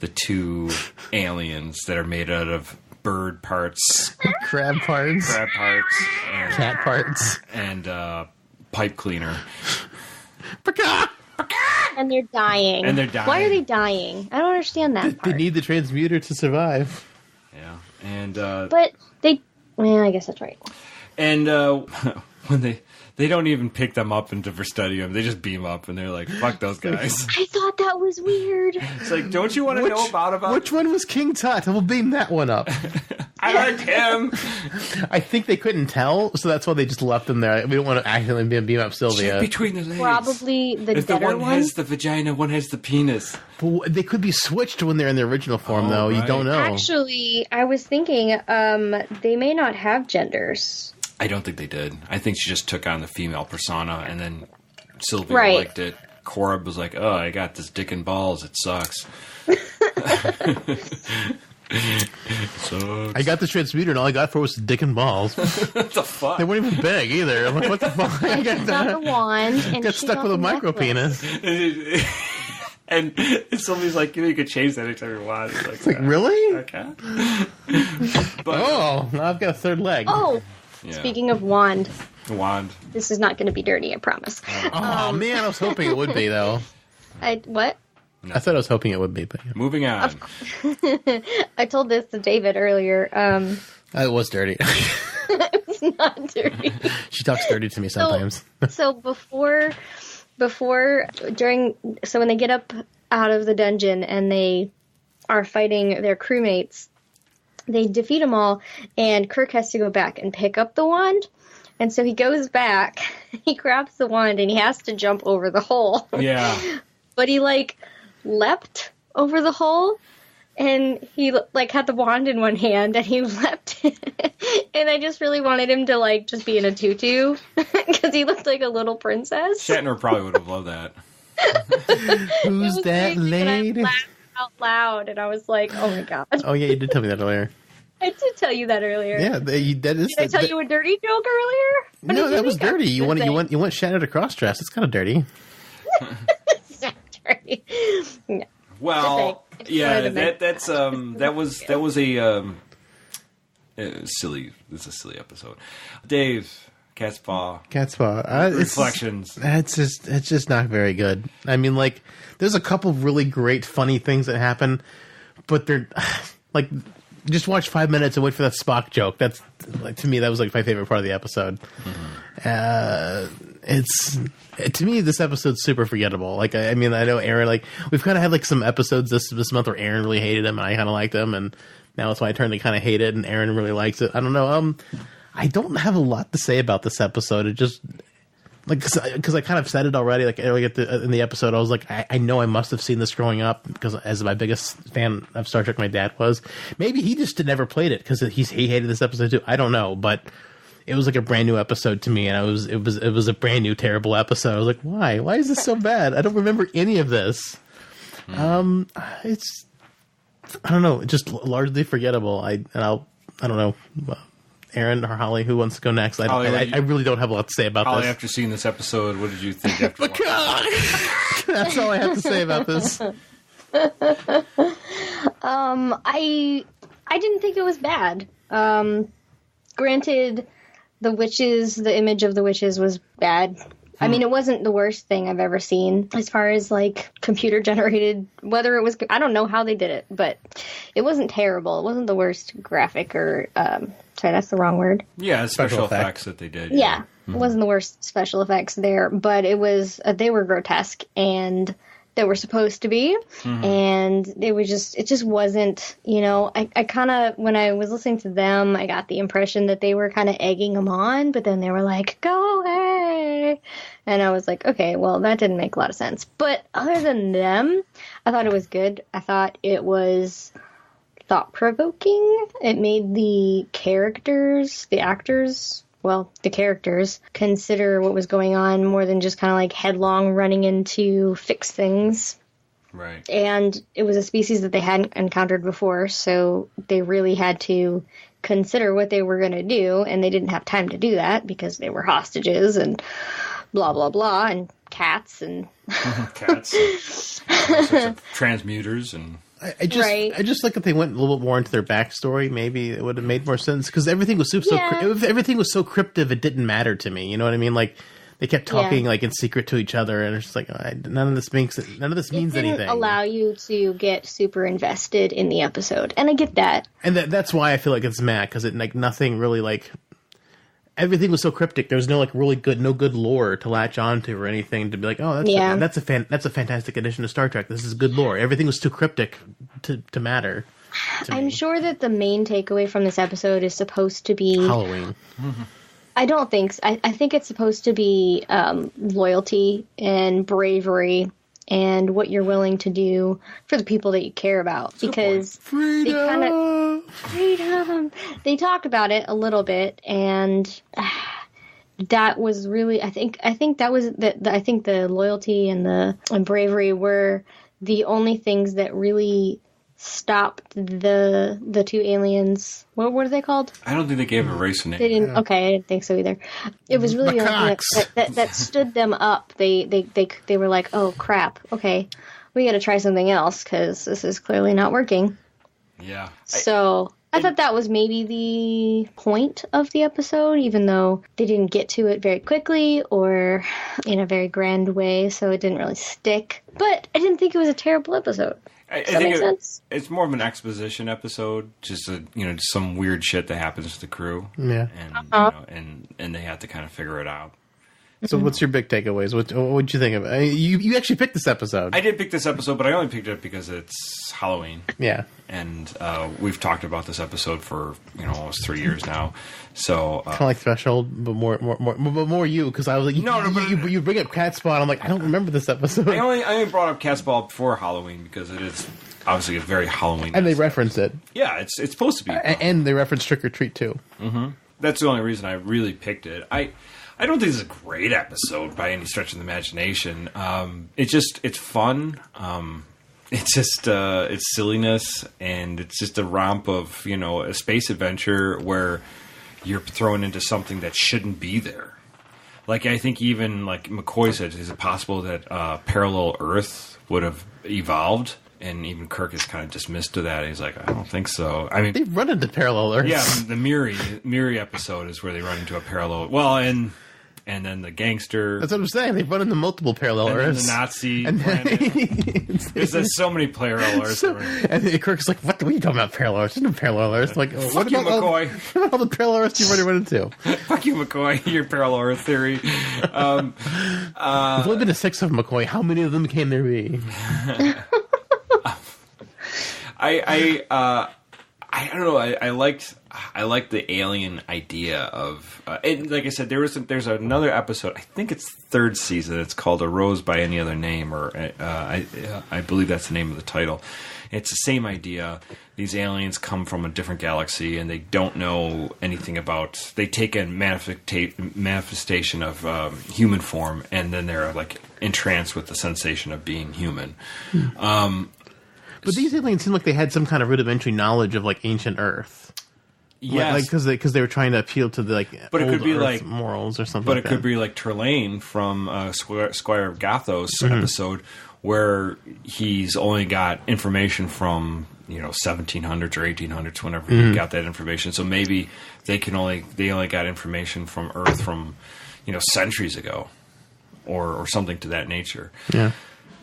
the two aliens that are made out of bird parts, crab parts, and cat parts, and pipe cleaner. And they're dying. Why are they dying? I don't understand that part. They need the transmuter to survive. Yeah. And but they... Well, I guess that's right. And when they don't even pick them up for study them, they just beam up, and they're like, fuck those guys. I thought that was weird. It's like, don't you want to know about Which one was King Tut? We'll beam that one up. I liked him. I think they couldn't tell, so that's why they just left him there. We don't want to accidentally beam up Sylvia. Check between the legs. Probably the if the deader one has the vagina, one has the penis. But they could be switched when they're in the original form, though. Right. You don't know. Actually, I was thinking they may not have genders. I don't think they did. I think she just took on the female persona, and then Sylvia Right. liked it. Corb was like, "Oh, I got this dick and balls. It sucks." I got the transmuter, and all I got for was dick and balls. What the fuck? They weren't even big either. I'm like, what the fuck? I She's got the wand, and got she stuck got with a the micro necklace. penis. And Sylvia's like, you could change that anytime you want. It's Like, really? Okay. Oh, now I've got a third leg. Oh, Yeah. speaking of wand, Wand. this is not going to be dirty, I promise. Oh, man, I was hoping it would be, though. What? I thought I was hoping it would be, but yeah. Moving on. I told this to David earlier. It was dirty. It's not dirty. She talks dirty to me sometimes. So when they get up out of the dungeon and they are fighting their crewmates, they defeat them all, and Kirk has to go back and pick up the wand. And so he goes back, he grabs the wand, and he has to jump over the hole. Yeah. But he, leapt over the hole, and he, had the wand in one hand, and he leapt. And I just really wanted him to, just be in a tutu, because he looked like a little princess. Shatner probably would have loved that. Who's that crazy, and I lady? laughed out loud, and I was like, oh my god. Oh, yeah, you did tell me that earlier. I did tell you that earlier. Yeah, that is. Did I tell you a dirty joke earlier? What No, did you that was think I dirty. You gonna went Shatner to cross dress. It's kind of dirty. say? It's not dirty. No. Well, Just saying. yeah, Just wanted to make- that was silly. It's a silly episode. Dave, Catspaw, Catspaw. reflections. It's just not very good. I mean, there's a couple really great, funny things that happen, but they're just watch 5 minutes and wait for that Spock joke. That's to me, that was my favorite part of the episode. To me, this episode's super forgettable. I mean, I know Aaron. We've kind of had some episodes this month where Aaron really hated him and I kind of liked him, and now it's my turn to kind of hate it, and Aaron really likes it. I don't know. I don't have a lot to say about this episode. It just because I kind of said it already. In the episode, I was like, I know I must have seen this growing up because as my biggest fan of Star Trek, my dad was. Maybe he just never played it because he hated this episode too. I don't know, but it was a brand new episode to me, and it was a brand new terrible episode. I was like, why? Why is this so bad? I don't remember any of this. It's I don't know, just largely forgettable. I don't know. Aaron or Holly, who wants to go next? I really don't have a lot to say about Holly, this. after seeing this episode, what did you think after watching it? That's all I have to say about this. I didn't think it was bad. Granted, the image of the witches was bad. I mean, it wasn't the worst thing I've ever seen as far as computer generated, whether it was, I don't know how they did it, but it wasn't terrible. It wasn't the worst graphic or, sorry, that's the wrong word. Yeah, special effects effects that they did. Yeah. It wasn't the worst special effects there, but it was, they were grotesque and they were supposed to be. And it just wasn't, I kind of, when I was listening to them, I got the impression that they were kind of egging them on, but then they were like, go away. And I was like, okay, well, that didn't make a lot of sense. But other than them, I thought it was good. I thought it was thought-provoking. It made the characters, the characters consider what was going on more than just kind of headlong running in to fix things. Right. And it was a species that they hadn't encountered before, so they really had to consider what they were going to do, and they didn't have time to do that because they were hostages and blah, blah, blah, and cats and... Cats. All sorts of transmuters and... I just like that they went a little bit more into their backstory. Maybe it would have made more sense because everything was everything was so cryptic. It didn't matter to me. You know what I mean? They kept talking in secret to each other, and it's just none of this means anything. Didn't allow you to get super invested in the episode, and I get that. And that's why I feel like it's mad because nothing really everything was so cryptic. There was no no good lore to latch onto or anything to be that's a fantastic addition to Star Trek. This is good lore. Everything was too cryptic to matter. I'm sure that the main takeaway from this episode is supposed to be Halloween. I don't think so. I think it's supposed to be loyalty and bravery and what you're willing to do for the people that you care about. Because freedom. They talked about it a little bit, and that was really. I think that was I think the loyalty and bravery were the only things that really stopped the two aliens. What were they called? I don't think they gave a race name. They didn't. Yeah. Okay, I didn't think so either. It was really the only thing that stood them up. They were like, oh crap. Okay, we got to try something else because this is clearly not working. Yeah. So I thought that was maybe the point of the episode, even though they didn't get to it very quickly or in a very grand way, so it didn't really stick. But I didn't think it was a terrible episode. I think it's more of an exposition episode, just just some weird shit that happens to the crew, yeah, and and they have to kind of figure it out. So, what's your big takeaways? What'd you think of it? You actually picked this episode. I did pick this episode, but I only picked it because it's Halloween. Yeah, and we've talked about this episode for almost 3 years now. So kind of like Threshold, but more you, because I was like, you bring up Catspaw, and I'm like, I don't remember this episode. I only brought up Catspaw before Halloween because it is obviously a very Halloween, and they reference it. Yeah, it's supposed to be, and they reference Trick or Treat too. Mm-hmm. That's the only reason I really picked it. I don't think this is a great episode by any stretch of the imagination. It's fun. It's silliness, and it's just a romp of, a space adventure where you're thrown into something that shouldn't be there. Like, I think even, like McCoy said, is it possible that parallel Earth would have evolved? And even Kirk is kind of dismissed to that. He's like, I don't think so. I mean, they run into parallel Earths. Yeah, the Miri episode is where they run into a parallel. Well, and then the gangster. That's what I'm saying. They run into multiple parallel Earths. The Nazi planet. There's so many parallel Earths. And Kirk's like, what are you talking about parallel Earths? There's no parallel Earths. Like, fuck you, McCoy. All the parallel Earths you've already run into. Fuck you, McCoy. Your parallel Earth theory. There's only been 6 of McCoy. How many of them can there be? I don't know. I liked the alien idea of, and like I said, there's another episode. I think it's 3rd season. It's called A Rose by Any Other Name, or I believe that's the name of the title. It's the same idea. These aliens come from a different galaxy, and they don't know anything about. They take a manifestation of human form, and then they're like entranced with the sensation of being human. But these aliens seem like they had some kind of rudimentary knowledge of like ancient Earth. Yes, because they were trying to appeal to the but it old could be Earth like morals or something. But it could be like Turlane from Squire of Gothos episode, where he's only got information from 1700s or 1800s, whenever he got that information. So maybe they only got information from Earth from centuries ago, or something to that nature. Yeah.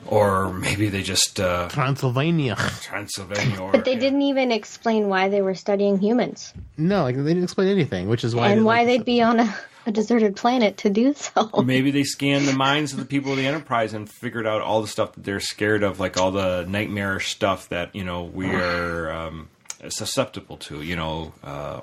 Or maybe they just Transylvania. But they didn't even explain why they were studying humans. No, they didn't explain anything, which is why. And why they'd be on a deserted planet to do so. Maybe they scanned the minds of the people of the Enterprise and figured out all the stuff that they're scared of, like all the nightmarish stuff that we are susceptible to.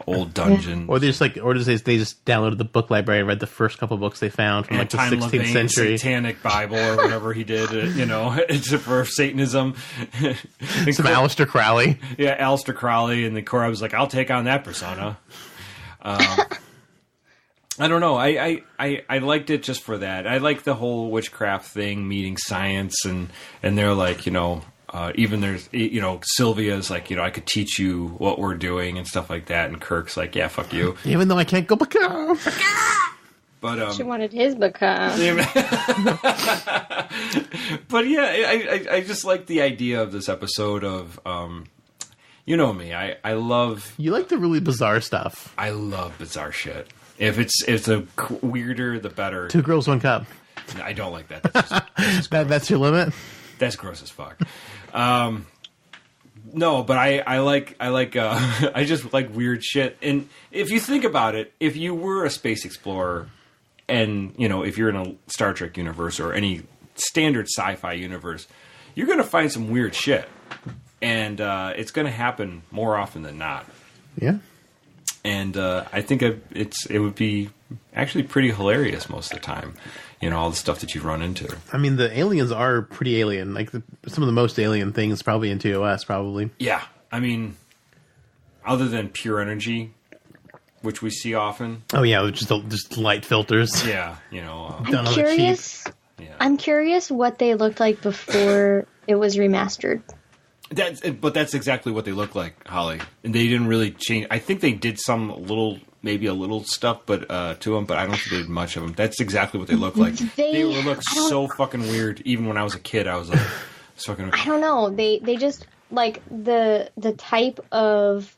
Old dungeons. Or they just they just downloaded the book library and read the first couple books they found from the 16th century Satanic Bible or whatever he did. It's for Satanism. Some Aleister Crowley. Yeah, Aleister Crowley, and the Korab was like, "I'll take on that persona." I don't know. I liked it just for that. I like the whole witchcraft thing, meeting science, and they're like, even there's, Sylvia's like, I could teach you what we're doing and stuff like that. And Kirk's like, yeah, fuck you. Even though I can't go back. But she wanted his baka. But yeah, I just like the idea of this episode of, you know me, I love. You like the really bizarre stuff. I love bizarre shit. If it's a weirder, the better. 2 Girls, 1 Cup. I don't like that. That's your limit. That's gross as fuck. No, but I like I just like weird shit. And if you think about it, if you were a space explorer, and if you're in a Star Trek universe or any standard sci-fi universe, you're going to find some weird shit. and it's going to happen more often than not. Yeah. And I think it would be actually pretty hilarious most of the time. All the stuff that you run into. I mean, the aliens are pretty alien. Like some of the most alien things probably in TOS, probably. Yeah, I mean, other than pure energy, which we see often. Oh yeah, just light filters. Yeah, I'm curious. Yeah. I'm curious what they looked like before it was remastered. That's exactly what they look like, Holly. And they didn't really change. I think they did maybe a little stuff, but to them. But I don't think they did much of them. That's exactly what they look like. They would look so fucking weird. Even when I was a kid, I was like, fucking. I don't know. They just like the type of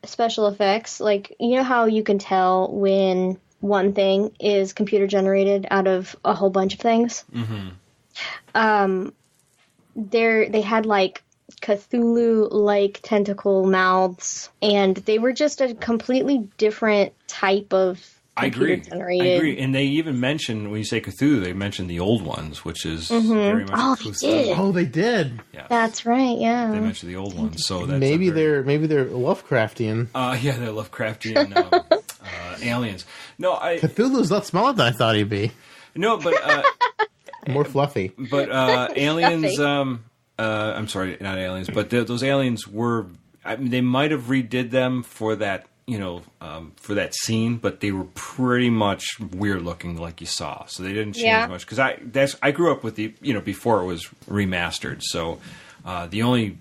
special effects. Like, you know how you can tell when one thing is computer generated out of a whole bunch of things. Mm-hmm. They had like Cthulhu-like tentacle mouths, and they were just a completely different type of computer generated. I agree. And they even mentioned, when you say Cthulhu, they mentioned the old ones, which is very much Cthulhu. They did. Oh, they did. Yeah. That's right. Yeah. They mentioned the old ones, so that's maybe they're Lovecraftian. Yeah, they're Lovecraftian aliens. No, Cthulhu's a lot smaller than I thought he'd be. No, but more fluffy. But aliens. I'm sorry, not aliens, but those aliens were. I mean, they might have redid them for that, for that scene, but they were pretty much weird looking, like you saw. So they didn't change much, because I grew up with the before it was remastered. So the only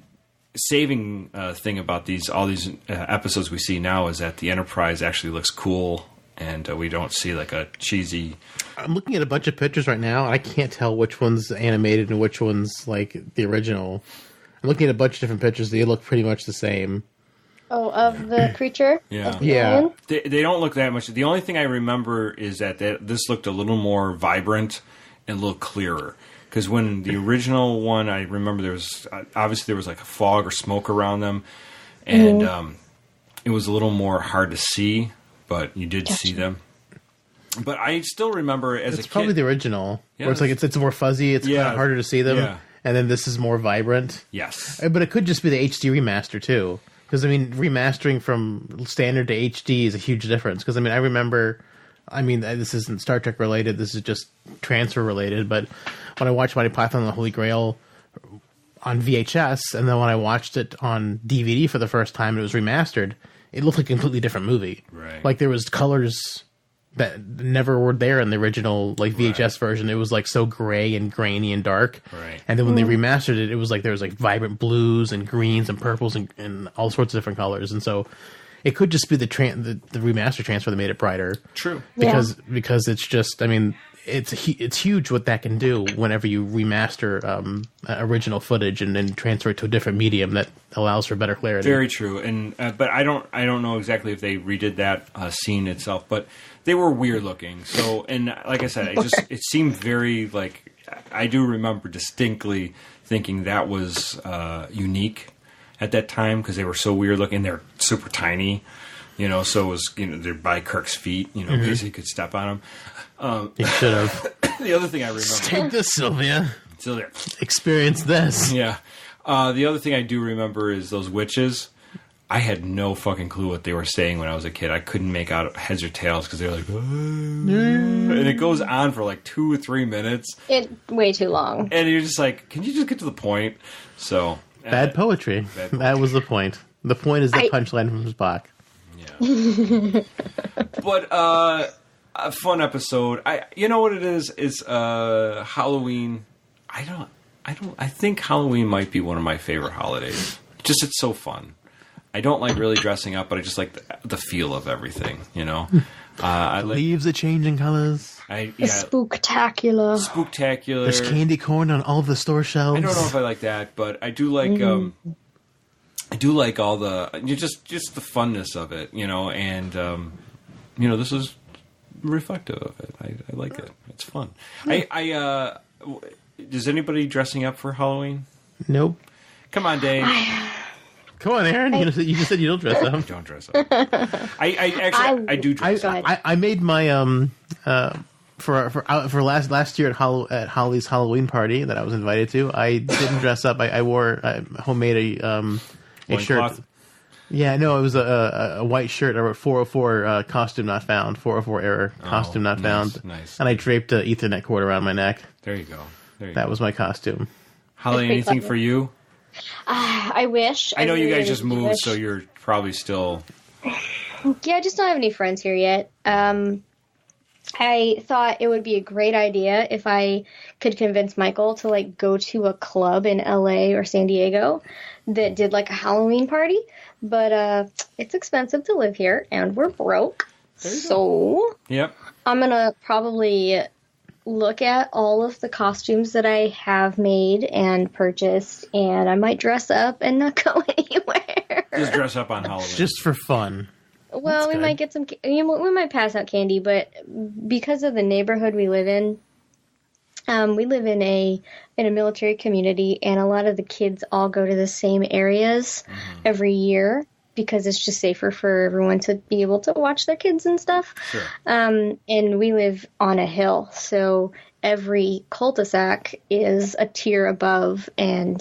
saving thing about all these episodes we see now is that the Enterprise actually looks cool, and we don't see like a cheesy. I'm looking at a bunch of pictures right now, and I can't tell which one's animated and which one's like the original. I'm looking at a bunch of different pictures. They look pretty much the same. Oh, of the creature? Yeah. Yeah. They don't look that much. The only thing I remember is that this looked a little more vibrant and a little clearer. Because when the original one, I remember there was like a fog or smoke around them, and it was a little more hard to see, but you did see them. But I still remember as a kid. It's probably the original, where it's like it's more fuzzy, it's kind of harder to see them, and then this is more vibrant. Yes. But it could just be the HD remaster, too. Because, I mean, remastering from standard to HD is a huge difference. Because, I mean, I remember... I mean, this isn't Star Trek related, this is just transfer related, but when I watched Mighty Python and the Holy Grail on VHS, and then when I watched it on DVD for the first time and it was remastered, it looked like a completely different movie. Right. Like, there was colors that never were there in the original like VHS version. It was like so gray and grainy and dark. Right. And then when they remastered it, it was like there was like vibrant blues and greens and purples and all sorts of different colors. And so it could just be the remaster transfer that made it brighter. True. Because it's just, I mean, it's huge what that can do whenever you remaster original footage and then transfer it to a different medium that allows for better clarity. Very true. And but I don't know exactly if they redid that scene itself, but they were weird looking. So, and like I said, it seemed very like, I do remember distinctly thinking that was unique at that time, because they were so weird looking. They're super tiny, so it was, they're by Kirk's feet, because he could step on them. He should have. The other thing I remember. Take this, Sylvia. Sylvia. Experience this. Yeah. The other thing I do remember is those witches. I had no fucking clue what they were saying when I was a kid. I couldn't make out heads or tails because they were like, and it goes on for like 2 or 3 minutes. Way too long. And you're just like, can you just get to the point? So bad poetry. That was the point. The point is the punchline from Spock. Yeah. But a fun episode. You know what it is? It's Halloween. I think Halloween might be one of my favorite holidays. Just it's so fun. I don't like really dressing up, but I just like the feel of everything, Leaves are changing colors. Spooktacular. Spooktacular. There's candy corn on all of the store shelves. I don't know if I like that, but I do like all the just the funness of it, and this is reflective of it. I like it. It's fun. Is anybody dressing up for Halloween? Nope. Come on, Dave. Come on, Aaron. You just said you don't dress up. Don't dress up. I do dress up. I made my for last year at Holly's Halloween party that I was invited to, I didn't dress up. I wore homemade a shirt. Loincloth? Yeah, no, it was a white shirt. I wrote 404 costume not found. 404 error costume not found. Nice. And I draped an Ethernet cord around my neck. There you go. That was my costume. Holly, anything for you? I wish. I know you really guys just moved, so you're probably still. Yeah, I just don't have any friends here yet. I thought it would be a great idea if I could convince Michael to like go to a club in LA or San Diego that did like a Halloween party, but it's expensive to live here and we're broke. So Yep. I'm gonna probably look at all of the costumes that I have made and purchased, and I might dress up and not go anywhere. Just dress up on Halloween. Just for fun. Well, we might get some. We might pass out candy, but because of the neighborhood we live in, we live in a military community, and a lot of the kids all go to the same areas every year because it's just safer for everyone to be able to watch their kids and stuff. Sure. And we live on a hill, so every cul-de-sac is a tier above, and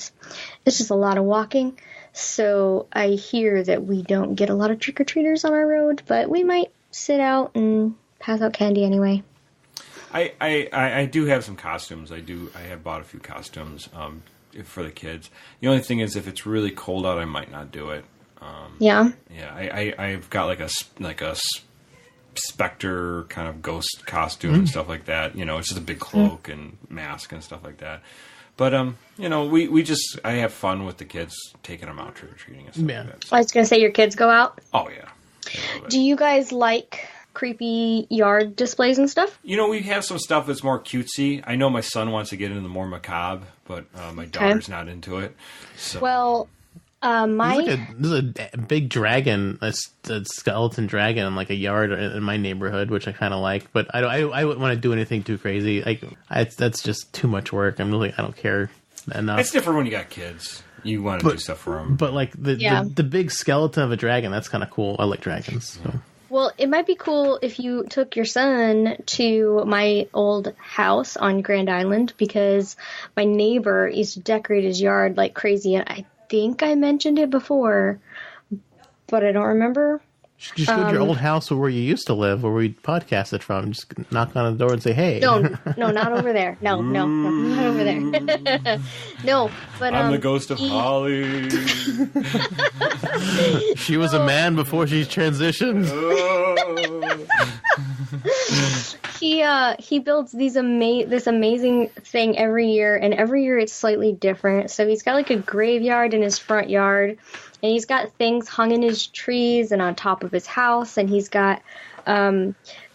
it's just a lot of walking. So I hear that we don't get a lot of trick-or-treaters on our road, but we might sit out and pass out candy anyway. I do have some costumes. I have bought a few costumes for the kids. The only thing is, if it's really cold out, I might not do it. Yeah. Yeah, I've got like a specter kind of ghost costume and stuff like that. You know, it's just a big cloak and mask and stuff like that. But you know, I have fun with the kids, taking them out trick or treating and stuff like that. So. I was gonna say, your kids go out. Oh yeah. Do you guys like creepy yard displays and stuff? You know, we have some stuff that's more cutesy. I know my son wants to get into the more macabre, but my daughter's not into it. So. Well, there's a big dragon, a skeleton dragon in like a yard in my neighborhood, which I kind of like. But I wouldn't want to do anything too crazy. That's just too much work. I don't care enough. It's different when you got kids. You want to do stuff for them. But like the big skeleton of a dragon, that's kind of cool. I like dragons. So. Well, it might be cool if you took your son to my old house on Grand Island, because my neighbor used to decorate his yard like crazy, and I think I mentioned it before, but I don't remember. Just go to your old house where you used to live, where we podcasted from. Just knock on the door and say, "Hey." No, not over there. No, not over there. No, but I'm the ghost of Holly. She was a man before she transitioned. He builds this amazing thing every year, and every year it's slightly different. So he's got like a graveyard in his front yard, and he's got things hung in his trees and on top of his house, and he's got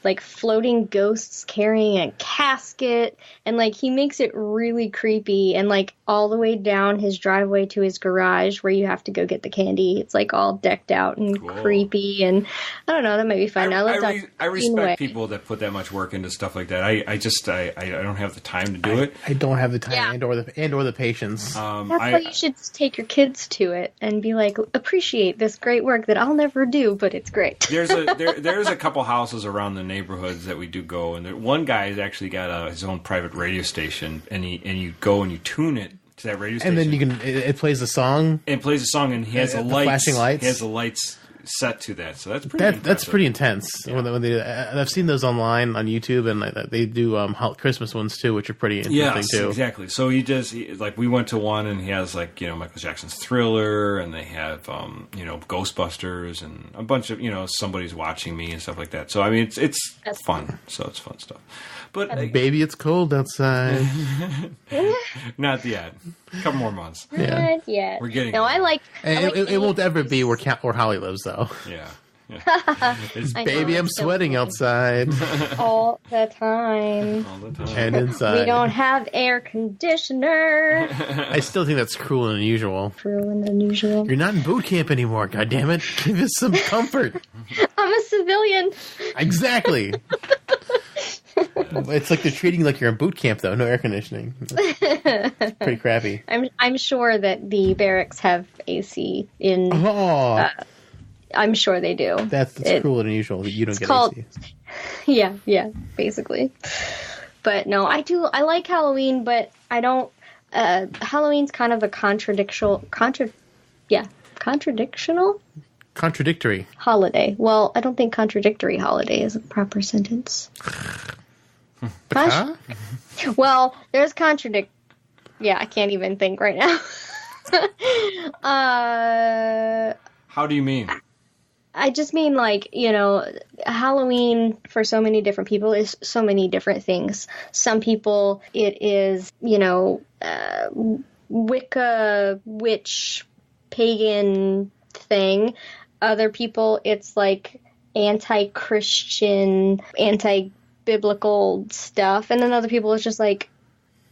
like floating ghosts carrying a casket, and like he makes it really creepy, and like all the way down his driveway to his garage where you have to go get the candy, it's like all decked out and creepy, and I don't know, that might be fun. I respect people that put that much work into stuff like that. I don't have the time to do it. I don't have the time or the patience. That's why you should take your kids to it and be like, appreciate this great work that I'll never do, but it's great. There's a couple houses around the neighborhoods that we do go, and one guy has actually got his own private radio station, and you go and you tune it to that radio station, and then it plays a song. It plays a song, and he has flashing lights. He has the lights set to that, so that's pretty intense. Yeah. When they, I've seen those online on YouTube, and they do Christmas ones too, which are pretty interesting too. Exactly. So like we went to one, and he has like Michael Jackson's Thriller, and they have Ghostbusters, and a bunch of Somebody's Watching Me and stuff like that. So I mean it's fun. So it's fun stuff. But baby, it's cold outside. Not yet. A couple more months. Not yet. We're getting. No, it won't ever be where Holly lives, though. Yeah. Baby, I'm sweating outside all the time. And inside. We don't have air conditioner. I still think that's cruel and unusual. Cruel and unusual. You're not in boot camp anymore. God damn it! Give us some comfort. I'm a civilian. Exactly. It's like they're treating you like you're in boot camp, though. No air conditioning. It's pretty crappy. I'm sure that the barracks have AC in. I'm sure they do. That's cruel and unusual that you don't get AC. Yeah, basically. But no, I like Halloween, but I don't. Halloween's kind of a Contradictory. holiday. Well, I don't think contradictory holiday is a proper sentence. Huh? Well, there's Yeah, I can't even think right now. How do you mean? I just mean, like, Halloween for so many different people is so many different things. Some people, it is, Wicca, witch, pagan thing. Other people, it's like anti-Christian, anti-biblical stuff. And then other people, it's just like,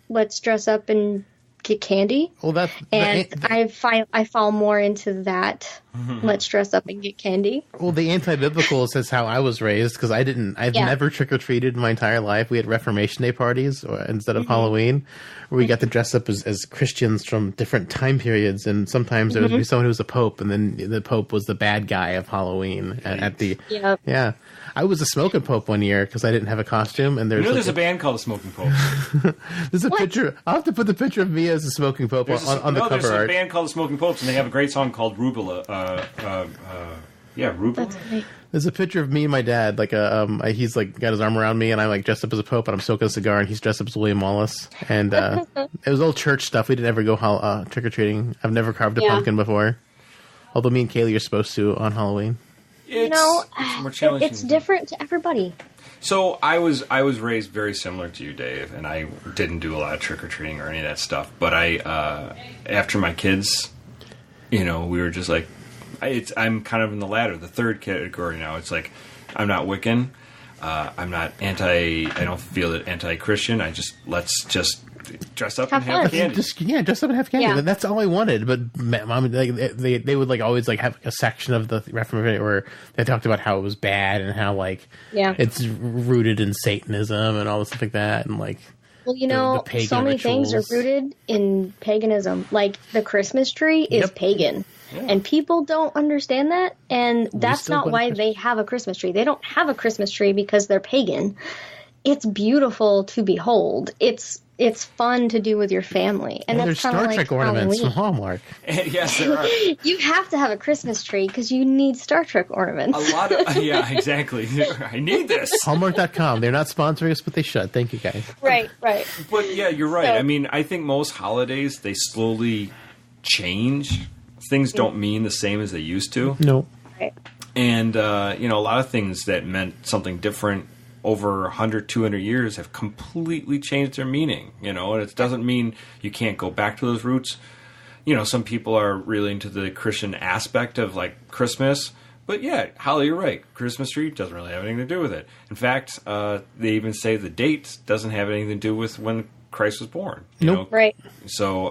let's dress up and get candy. Well, I fall more into that. Let's dress up and get candy. Well, the anti-biblical is how I was raised, because I've never trick-or-treated in my entire life. We had Reformation Day parties instead of Halloween, where we got to dress up as Christians from different time periods, and sometimes there would be someone who was a pope, and then the pope was the bad guy of Halloween at the... Yep. Yeah. I was a smoking pope one year because I didn't have a costume, and there's a band called the Smoking Pope. There's a picture. I'll have to put the picture of me as a smoking pope on the cover there's art. a band called the Smoking Popes, and they have a great song called Rubula. Rubula. That's great. There's a picture of me and my dad. He's like got his arm around me, and I'm like dressed up as a pope, and I'm smoking a cigar, and he's dressed up as William Wallace. And it was all church stuff. We didn't ever go trick or treating. I've never carved a pumpkin before, although me and Kaylee are supposed to on Halloween. It's more challenging. It's different to everybody. So I was raised very similar to you, Dave, and I didn't do a lot of trick or treating or any of that stuff. But after my kids, we were just like, I'm kind of in the latter, the third category now. It's like, I'm not Wiccan, I'm not I don't feel it anti-Christian. Let's just dress up and have candy. Dress up and have candy. Yeah. That's all I wanted. But mom, they would always have a section of the Reformation where they talked about how it was bad and how it's rooted in Satanism and all this stuff like that, and well, the so many rituals. things are rooted in paganism. Like the Christmas tree is pagan. Yeah. And people don't understand that, and that's not why they have a Christmas tree. They don't have a Christmas tree because they're pagan. It's beautiful to behold. It's fun to do with your family. And there's Star Trek ornaments from Hallmark. Yes, there are. You have to have a Christmas tree because you need Star Trek ornaments. A lot of exactly. I need this. Hallmark.com. They're not sponsoring us, but they should. Thank you, guys. Right. But yeah, you're right. So, I think most holidays, they slowly change. Things don't mean the same as they used to. No. Right. And, a lot of things that meant something different over 100, 200 years have completely changed their meaning, and it doesn't mean you can't go back to those roots. Some people are really into the Christian aspect of Christmas, but yeah, Holly, you're right. Christmas tree doesn't really have anything to do with it. In fact, they even say the date doesn't have anything to do with when Christ was born. Nope. Right. So,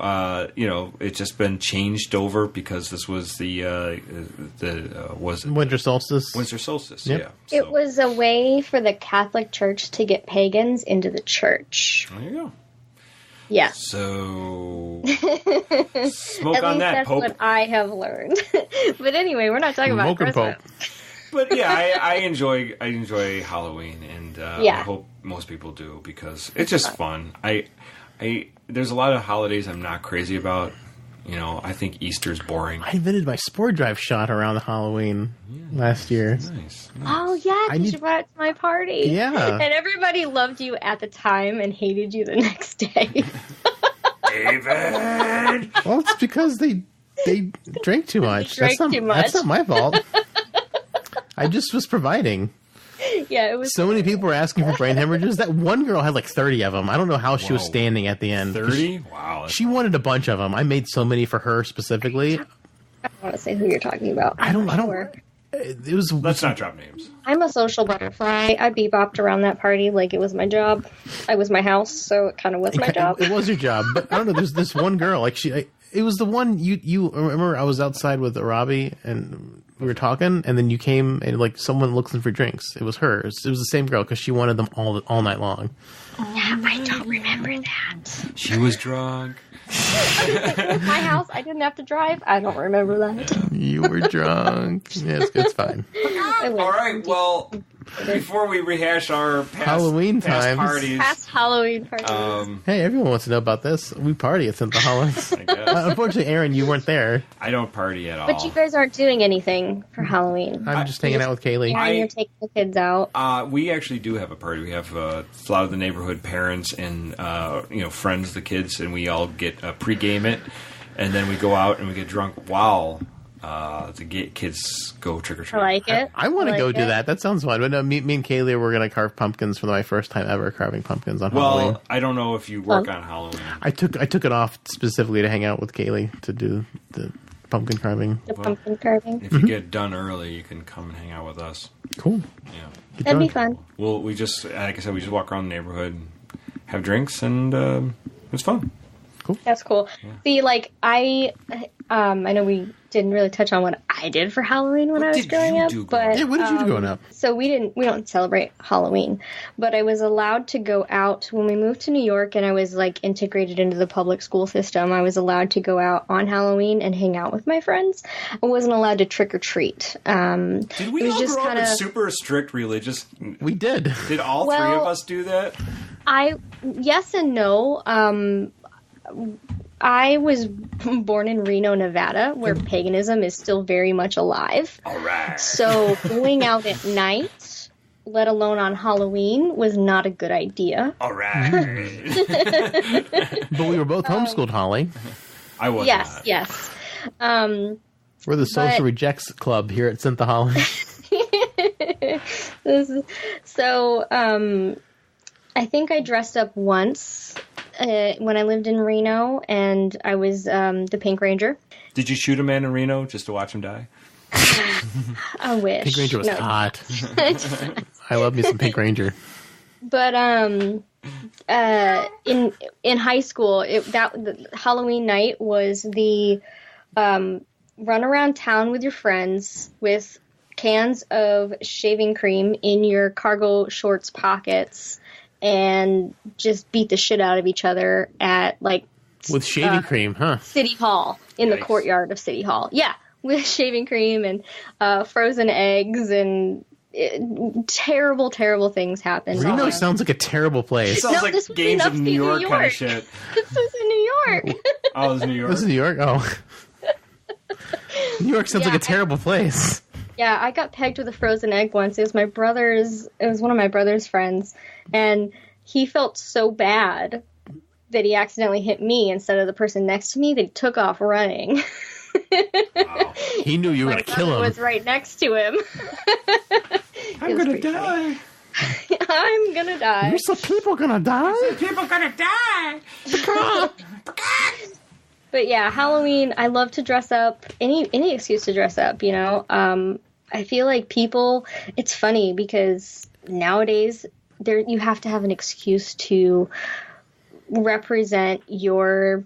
it's just been changed over because this was was it Winter solstice? Winter solstice, yep. Yeah. So. It was a way for the Catholic Church to get pagans into the church. There you go. Yeah. So, smoke on that, that's Pope. What I have learned. But anyway, we're not talking about Christmas. Pope. But yeah, I enjoy Halloween, and I hope most people do because it's just fun. There's a lot of holidays I'm not crazy about. I think Easter's boring. I invented my Spore Drive shot around Halloween last year. Nice. Oh yeah, because you brought it to my party. Yeah. And everybody loved you at the time and hated you the next day. David! Well, it's because they drank too much. Drank too much. That's not my fault. I just was providing. Yeah, it was. So many people were asking for brain hemorrhages. That one girl had 30 of them. I don't know how she was standing at the end. 30? Wow. She wanted a bunch of them. I made so many for her specifically. I don't want to say who you're talking about. I don't. It was. Let's not drop names. I'm a social butterfly. I bebopped around that party like it was my job. I was my house, so it kind of was my job. It was your job, but I don't know. There's this one girl. It was the one you remember. I was outside with Robbie and we were talking, and then you came and someone looking for drinks. It was her. It was the same girl because she wanted them all night long. I don't remember that. She was drunk. It was my house. I didn't have to drive. I don't remember that. You were drunk. Yeah, it's fine. All right. Well, before we rehash our past Halloween times. parties. Past Halloween parties. Hey, everyone wants to know about this. We party at Synthaholics. I guess. Unfortunately, Aaron, you weren't there. I don't party at all. But you guys aren't doing anything for Halloween. I'm just hanging out with Kaylee. Aaron, you're taking the kids out. We actually do have a party. We have a lot of the neighborhood parents and friends of the kids, and we all get pregame it, and then we go out and we get drunk while the kids go trick or treat. I like it. I want to like go it. do that. That sounds fun. But no, me and Kaylee were going to carve pumpkins for my first time ever carving pumpkins on Halloween. Well, I don't know if you work on Halloween. I took it off specifically to hang out with Kaylee to do the pumpkin carving. The pumpkin carving. If you get done early, you can come and hang out with us. Cool. Yeah. Get That'd be drunk. fun. Well, we just, like I said, we just walk around the neighborhood, have drinks, and it's fun. That's cool. See, like I know we didn't really touch on what I did for Halloween when What I was did growing you up, do but Yeah, what did you do growing up? So we don't celebrate Halloween, but I was allowed to go out when we moved to New York, and I was like integrated into the public school system. I was allowed to go out on Halloween and hang out with my friends. I wasn't allowed to trick or treat. Did we it was all just grow up in kinda- super strict religious? We did. Did all three Well- of us do that? Yes and no. I was born in Reno, Nevada, where paganism is still very much alive. All right. So going out at night, let alone on Halloween, was not a good idea. All right. But we were both homeschooled, Holly. I was Yes, not. yes. We're the social But- rejects club here at Synthaholics. So, I think I dressed up once when I lived in Reno, and I was the Pink Ranger. Did you shoot a man in Reno just to watch him die? I wish. Pink Ranger was No. hot. I love me some Pink Ranger. But in high school, the Halloween night was the run around town with your friends with cans of shaving cream in your cargo shorts pockets and just beat the shit out of each other at like With shaving cream, huh? City Hall, in the Yikes. courtyard of City Hall. Yeah, with shaving cream and frozen eggs and terrible, terrible things happened. Reno sounds like a terrible It place. sounds No, like this was in Games of upstate New York New kind of York. shit. This was in New York. Oh, it was New York. This is New York? Oh. New York sounds like a terrible place. Yeah, I got pegged with a frozen egg once. It was one of my brother's friends, and he felt so bad that he accidentally hit me instead of the person next to me that he took off running. Wow. He knew you were My going to kill brother him. was right next to him. I'm was gonna pretty die. I'm gonna die. There's some people going to die? People gonna die. But yeah, Halloween, I love to dress up. Any excuse to dress up, you know. I feel like people, it's funny because nowadays you have to have an excuse to represent your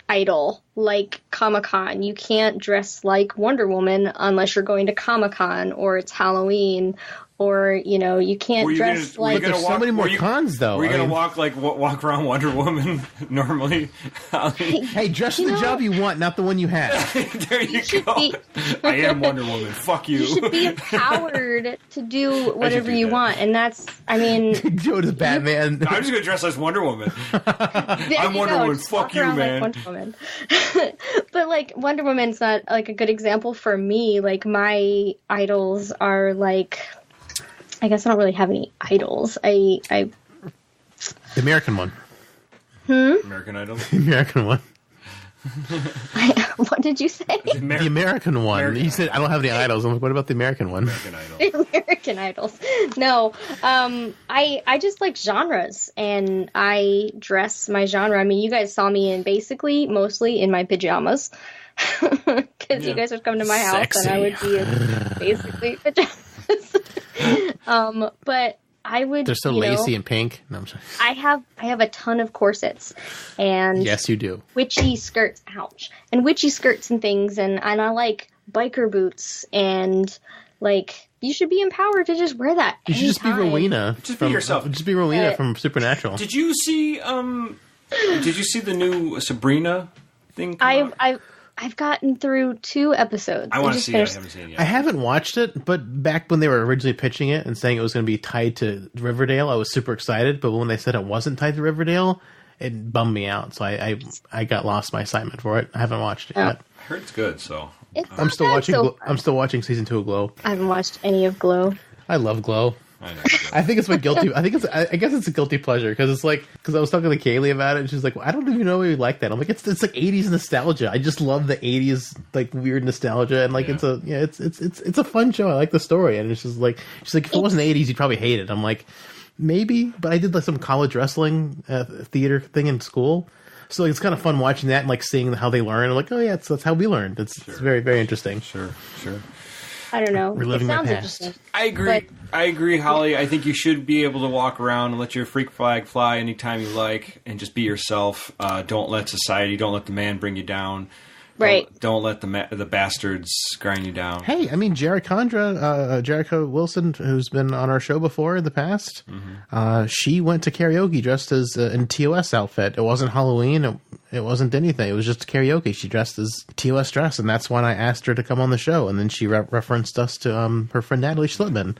idol, like Comic-Con. You can't dress like Wonder Woman unless you're going to Comic-Con or it's Halloween, or you can't Were you dress gonna- were you like. gonna There's so walk- many more were you- cons, though. Were you I gonna mean, walk around Wonder Woman normally? Hey, dress for the job you want, not the one you have. There you should go. be- I am Wonder Woman. Fuck you. You should be empowered to do whatever do you that. want, and that's, I mean, Joe is Batman. I'm just gonna dress as Wonder Woman. there I'm you Wonder go, Woman. just Fuck walk you, around man. Like Wonder Woman. But like Wonder Woman's not like a good example for me. Like my idols are like, I guess I don't really have any idols. I The American one. American Idol. The American one. what did you say? The American one. American You said, I don't have any idols. I'm like, what about the American one? American Idol. American Idols. No, I just like genres, and I dress my genre. I mean, you guys saw me in mostly in my pajamas, because you guys would come to my house and I would be in basically pajamas. But I would. They're so lacy and pink. No, I'm sorry. I have a ton of corsets and Yes, you do. witchy skirts. Ouch! And witchy skirts and things, and I like biker boots and like. You should be empowered to just wear that. You should just be anytime. Rowena. Just be yourself. Just be Rowena from Supernatural. Did you see the new Sabrina thing? come out? I've gotten through 2 episodes. I want to see it. I haven't seen it yet. I haven't watched it, but back when they were originally pitching it and saying it was going to be tied to Riverdale, I was super excited. But when they said it wasn't tied to Riverdale, it bummed me out. So I got lost my excitement for it. I haven't watched it yet. I heard it's good, so I'm still watching. I'm still watching season 2 of Glow. I haven't watched any of Glow. I love Glow. I know. I think it's my guilty. I guess it's a guilty pleasure because I was talking to Kaylee about it and she's like, well, I don't even know why you like that. I'm like, it's like 80s nostalgia. I just love the 80s like weird nostalgia and like it's a fun show. I like the story and it's just like she's like, if it wasn't 80s, you'd probably hate it. I'm like, maybe, but I did like some college wrestling theater thing in school. So like, it's kind of fun watching that and like seeing how they learn. I'm like, oh yeah, that's how we learned. It's very, very interesting. Sure. I don't know. Reliving it sounds my past. interesting. I agree, Holly. I think you should be able to walk around and let your freak flag fly anytime you like and just be yourself. Don't let society, don't let the man bring you down. Right. Don't let the bastards grind you down. Hey, I mean, Jericho Wilson, who's been on our show before in the past, she went to karaoke dressed as in TOS outfit. It wasn't Halloween. It wasn't anything. It was just karaoke. She dressed as TOS dress, and that's when I asked her to come on the show. And then she referenced us to her friend Natalie Schlitman,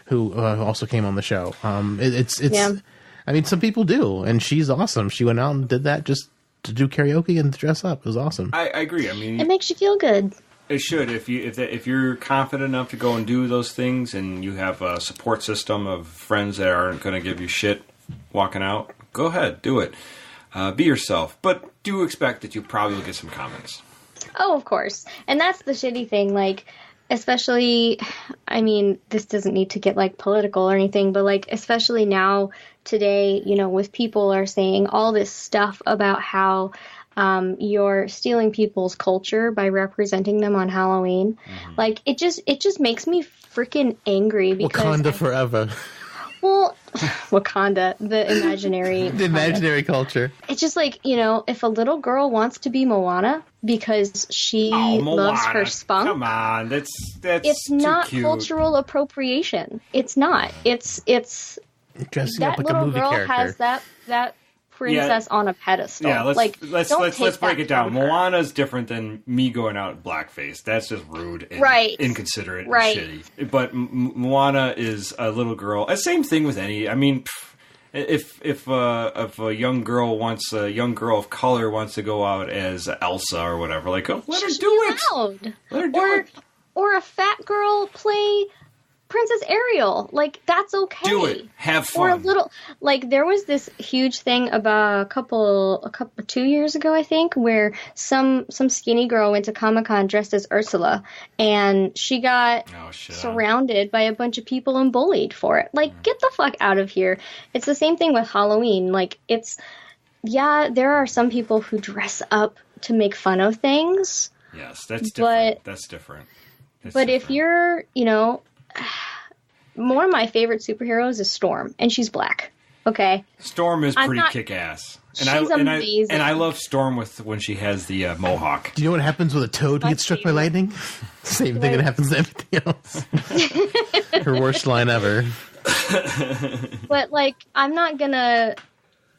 who also came on the show. I mean, some people do, and she's awesome. She went out and did that just to do karaoke and to dress up. It was awesome. I agree. I mean, it makes you feel good. It should. If you're confident enough to go and do those things, and you have a support system of friends that aren't going to give you shit walking out, go ahead, do it. Be yourself, but do expect that you probably will get some comments. Oh, of course. And that's the shitty thing, like, especially, I mean, this doesn't need to get, like, political or anything, but, like, especially now, today, you know, with people are saying all this stuff about how you're stealing people's culture by representing them on Halloween. Like, it just makes me freaking angry because Wakanda forever. Well, Wakanda, the imaginary The imaginary culture. It's just like, you know, if a little girl wants to be Moana because she loves her spunk. Come on, that's it's too not cute. cultural appropriation. It's not. It's Dressing that up like little a movie girl character. has that princess on a pedestal. Yeah, let's don't break it down. from her. Moana's different than me going out in blackface. That's just rude and inconsiderate and shitty. But Moana is a little girl. Same thing with any. I mean, if a young girl of color wants to go out as Elsa or whatever, like, let her do it. Let her do it. Or a fat girl play Princess Ariel, like, that's okay. Do it. Have fun. Or a little, like, there was this huge thing about 2 years ago, I think, where some skinny girl went to Comic-Con dressed as Ursula, and she got surrounded by a bunch of people and bullied for it. Like, get the fuck out of here. It's the same thing with Halloween. Like, there are some people who dress up to make fun of things. Yes, that's different. That's different. If you're, you know, one of my favorite superheroes is Storm, and she's black. Okay, Storm is pretty kick-ass, and she's amazing. And I love Storm when she has the mohawk. Do you know what happens with a toad who gets struck by lightning? Same thing that happens to everything else. Her worst line ever. But like, I'm not gonna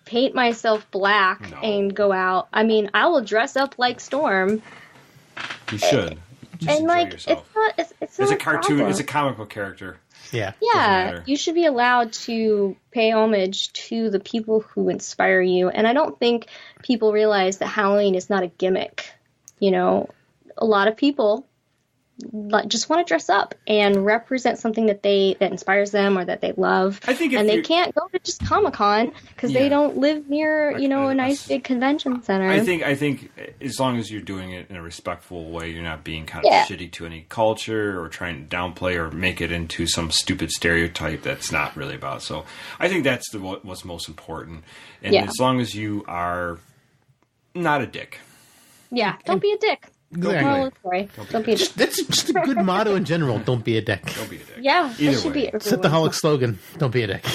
paint myself black and go out. I mean, I will dress up like Storm. You should. Just and like, yourself. it's not a cartoon. problem. It's a comic book character. Yeah, you should be allowed to pay homage to the people who inspire you. And I don't think people realize that Halloween is not a gimmick. You know, a lot of people just want to dress up and represent something that inspires them or that they love. I think they can't go to just Comic-Con because they don't live near, you know, a nice big convention center. I think as long as you're doing it in a respectful way, you're not being kind of shitty to any culture or trying to downplay or make it into some stupid stereotype that's not really about. So I think that's what's most important. And as long as you are not a dick. Yeah, don't be a dick. Exactly. Don't be a dick. That's just a good motto in general. Don't be a dick. Don't be a dick. Yeah, Either should way. be Synthaholics slogan. Don't be a dick.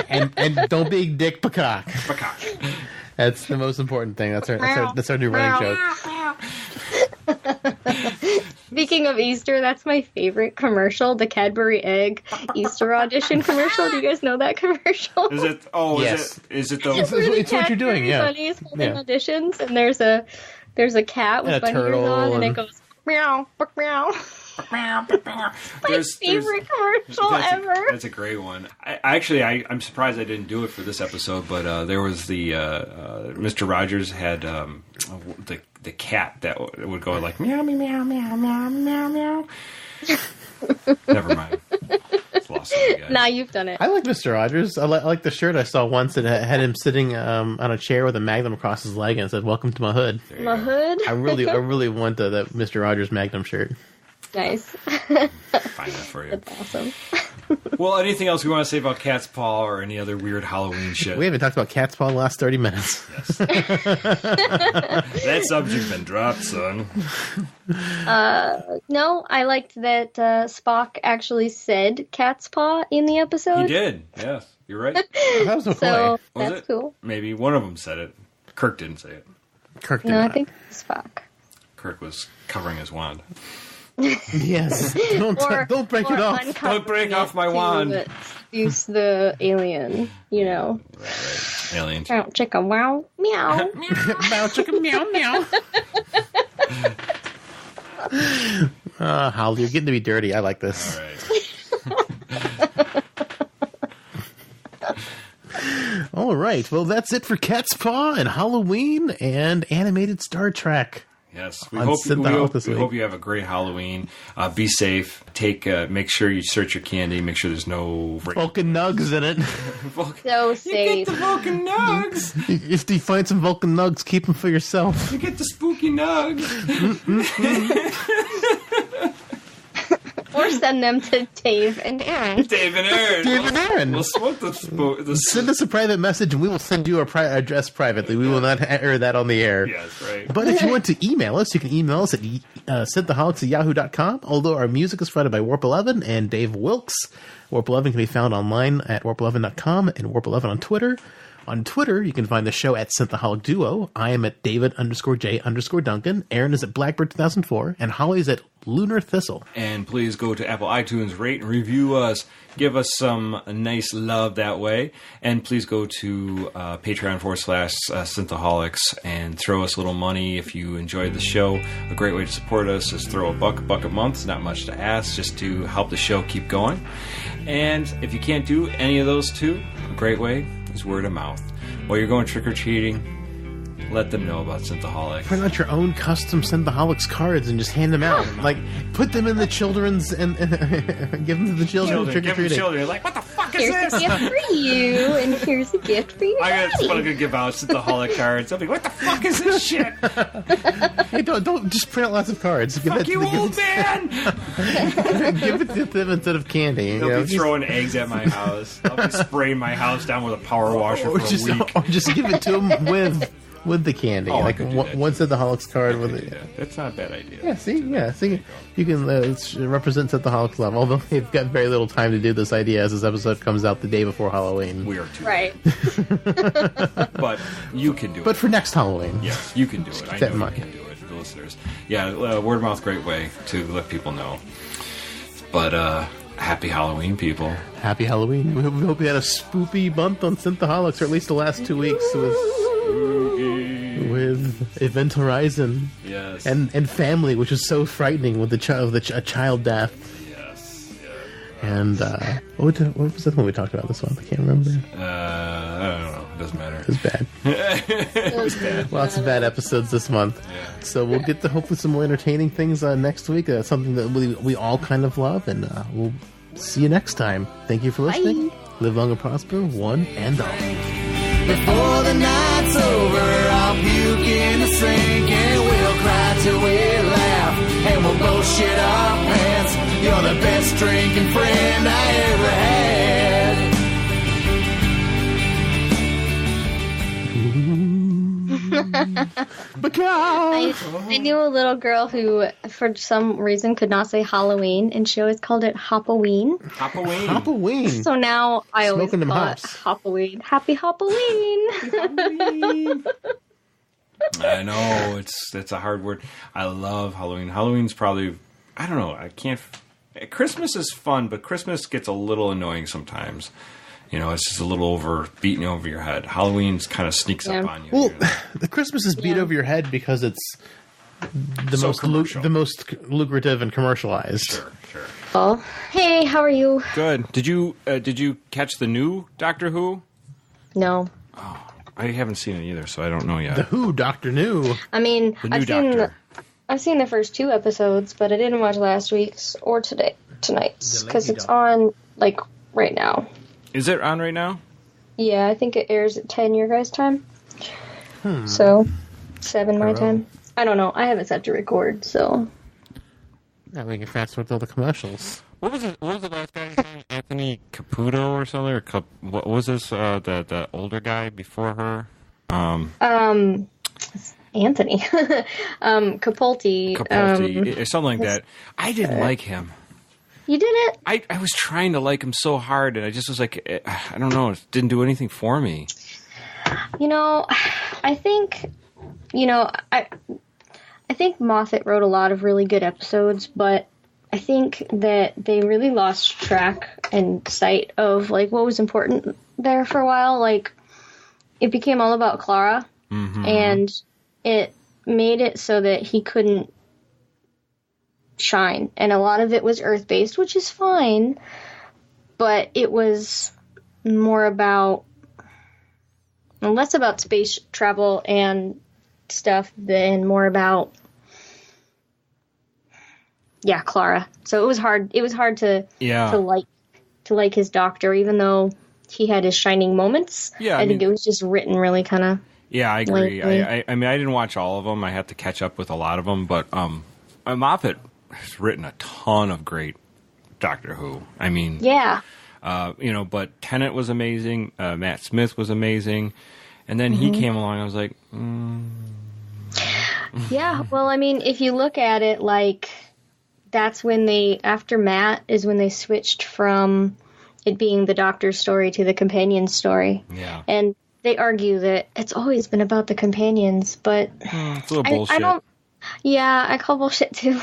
and don't be dick peacock. That's the most important thing. That's our new running joke. Speaking of Easter, that's my favorite commercial, the Cadbury Egg Easter audition commercial. Do you guys know that commercial? Is it? Oh, Yes. Is it the? It's what you're doing, yeah. Bunnies holding Yeah. auditions, and there's a cat with And a bunny ears turtle on, and it and- goes meow, meow. My favorite commercial ever. That's a great one. I'm surprised I didn't do it for this episode, but there was the Mr. Rogers had the cat that would go like meow meow meow meow meow meow. Never mind. It's lost on you guys. Now you've done it. I like Mr. Rogers. I like the shirt I saw once that had him sitting on a chair with a magnum across his leg and it said, "Welcome to my hood." There you My go. hood. I really want that Mr. Rogers magnum shirt. Nice. Find that for you. That's awesome. Well, anything else we want to say about Catspaw or any other weird Halloween shit? We haven't talked about Catspaw in the last 30 minutes. Yes. That subject been dropped, son. No, I liked that Spock actually said Catspaw in the episode. He did. Yes, you're right. That was McCoy. So Was that's it? cool. Maybe one of them said it. Kirk didn't say it. Kirk did No, I not. think it's Spock. Kirk was covering his wand. Yes. Don't break it off. Don't break off my wand. Use the alien, Right. Alien. Meow, chicka, wow, meow. Meow, chicken, meow, meow. Hal, you're getting to be dirty. I like this. All right. All right. Well, that's it for Catspaw and Halloween and animated Star Trek. Yes, On Synthaholics this we week. hope you have a great Halloween. Be safe. Make sure you search your candy. Make sure there's no Vulcan nugs in it. So safe. Vulcan nugs. If you find some Vulcan nugs, keep them for yourself. You get the spooky nugs. Or send them to Dave and Aaron. Dave and Aaron. Dave and Aaron. We'll smoke the Send us a private message and we will send you our address privately. We will not air that on the air. Yes, right. But if you want to email us, you can email us at synthaholics@yahoo.com. Although our music is provided by Warp11 and Dave Wilkes. Warp11 can be found online at warp11.com and Warp11 on Twitter. On Twitter, you can find the show at Synthaholic Duo. I am at David_J_Duncan. Aaron is at Blackbird2004. And Holly's at Lunar Thistle. And please go to Apple iTunes, rate and review us. Give us some nice love that way. And please go to Patreon/Synthaholics and throw us a little money if you enjoyed the show. A great way to support us is throw a buck a month. It's not much to ask, just to help the show keep going. And if you can't do any of those two, a great way is word of mouth. While you're going trick-or-treating, let them know about Synthaholics. Print out your own custom Synthaholics cards and just hand them out. Like, put them in the children's and give them to the children Give them trick-or-treating. children. Like, what the fuck is Here's a this? gift for you, and here's a gift for your I'm daddy. gonna give out Synthaholic cards. I'll be, what the fuck is this shit? Hey, don't just print out lots of cards. Give Fuck you, old man! give it to them instead of candy. They'll be throwing eggs at my house. I'll be spraying my house down with a power washer or for just, a week. or just give it to them with the candy. Oh, I like could do that. one Synthaholics card with it. That's not a bad idea. Yeah, see, you can represent Synthaholics love. Although they've got very little time to do this idea, as this episode comes out the day before Halloween. We are too. Right. But you can do it. But for next Halloween, Yes, you can do it. I that in know you mind. can do it, the listeners. Yeah, word of mouth, great way to let people know. But happy Halloween, people. Happy Halloween. We hope you had a spoopy month on Synthaholics, or at least the last 2 weeks with Event Horizon Yes. and Family, which is so frightening with a child death. Yes. And what was that one we talked about this month? I can't remember. I don't know. It doesn't matter. It was bad. Lots of bad episodes this month. Yeah. So we'll get to hopefully some more entertaining things next week. Something that we all kind of love, and we'll see you next time. Thank you for listening. Live long and prosper, one and all. Before the night's over, I'll puke in the sink and we'll cry till we laugh. And we'll both shit our pants. You're the best drinking friend I ever had. Because I knew a little girl who, for some reason, could not say Halloween, and she always called it Hopoween. Hopaween. Halloween. So now I always Smoking them call hops. it Hopoween. Happy Hopoween! I know it's a hard word. I love Halloween. Halloween's probably I don't know. I can't. Christmas is fun, but Christmas gets a little annoying sometimes. You know, it's just a little beating over your head. Halloween kind of sneaks up on you. Well, the Christmas is beat over your head because it's the most lucrative and commercialized. Sure. Oh, hey, how are you? Good. Did you catch the new Doctor Who? No. Oh, I haven't seen it either, so I don't know yet. The Who, Doctor New. I mean, The new Doctor. I've seen the first 2 episodes, but I didn't watch last week's or tonight's because it's on like right now. Is it on right now? Yeah, I think it airs at 10 your guys' time. So 7 my time. I don't know. I haven't set to record, so. Yeah, we can fast forward all the commercials. What was the last guy's name? Anthony Caputo or something? Or what was this? The older guy before her? Anthony. Capaldi. Capaldi, something like that. I didn't like him. You didn't? I was trying to like him so hard, and I just was like, I don't know, it didn't do anything for me. You know, I think, I think Moffat wrote a lot of really good episodes, but I think that they really lost track and sight of, like, what was important there for a while. Like, it became all about Clara, and it made it so that he couldn't shine. And a lot of it was Earth-based, which is fine, but it was more about, less about space travel and stuff than more about Clara. So it was hard to like his Doctor, even though he had his shining moments. I think it was just written really kind of. Yeah, I agree. I mean, I didn't watch all of them. I had to catch up with a lot of them, but Moffat has written a ton of great Doctor Who. I mean, but Tennant was amazing. Matt Smith was amazing. And then he came along, I was like, Yeah, well, I mean, if you look at it, like, that's when after Matt is when they switched from it being the Doctor's story to the companion's story. Yeah. And they argue that it's always been about the companions, but it's a little bullshit. I call bullshit too.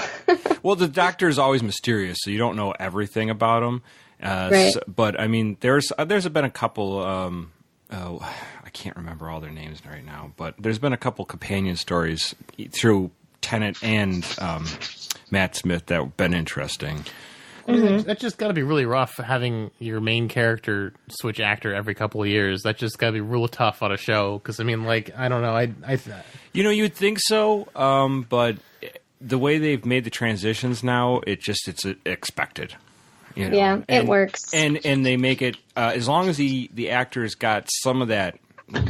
Well, the Doctor is always mysterious, so you don't know everything about him. Right. But I mean, there's been a couple. I can't remember all their names right now, but there's been a couple companion stories through Tennant and Matt Smith that have been interesting. That's just got to be really rough having your main character switch actor every couple of years. That just got to be real tough on a show. Because I mean, like, I don't know. You'd think so, but the way they've made the transitions now, it's expected. Yeah, it works. And they make it as long as the actor's got some of that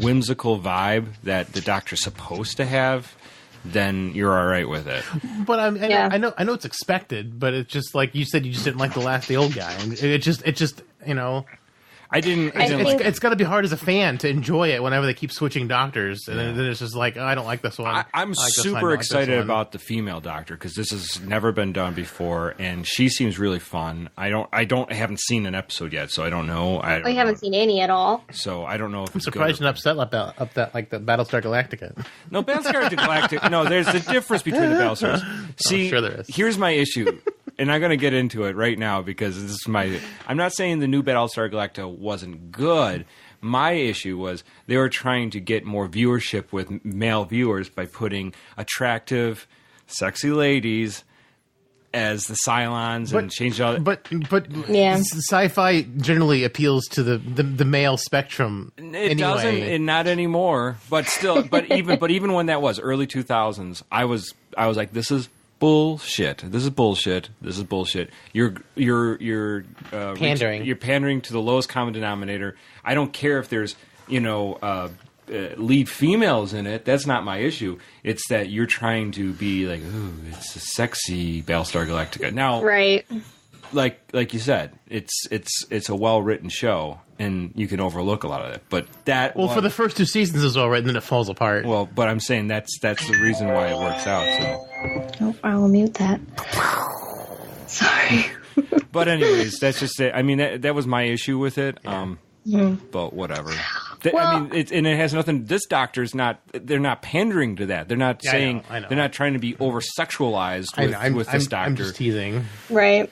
whimsical vibe that the Doctor's supposed to have, then you're all right with it. But I know it's expected, but it's just like you said, you just didn't like the old guy, and it just I didn't. It's got to be hard as a fan to enjoy it whenever they keep switching doctors, and then it's just like, oh, I don't like this one. I'm super excited about the female Doctor because this has never been done before, and she seems really fun. I haven't seen an episode yet, so I don't know. I haven't seen any at all. So I don't know if I'm surprised and upset about that, like the Battlestar Galactica. No, Battlestar Galactica. No, there's a difference between the Battlestars. See, sure there is. Here's my issue. And I'm going to get into it right now because this is I'm not saying the new Battlestar Galactica wasn't good. My issue was they were trying to get more viewership with male viewers by putting attractive, sexy ladies as the Cylons and change all that. But sci-fi generally appeals to the male spectrum. It doesn't, and not anymore. But still, but even when that was early 2000s, I was like, this is bullshit. This is bullshit. This is bullshit. You're pandering. You're pandering to the lowest common denominator. I don't care if there's lead females in it. That's not my issue. It's that you're trying to be like, ooh, it's a sexy Battlestar Galactica. Now, right? Like you said, it's a well written show, and you can overlook a lot of it. But for the first 2 seasons is all right, and then it falls apart. Well, but I'm saying that's the reason why it works out. So. Oh, I will mute that. Sorry. But anyways, that's just it. I mean, that was my issue with it. But whatever. I mean, and it has nothing. This doctor's not. They're not pandering to that. They're not saying. I know. They're not trying to be over sexualized with this doctor. I'm just teasing. Right.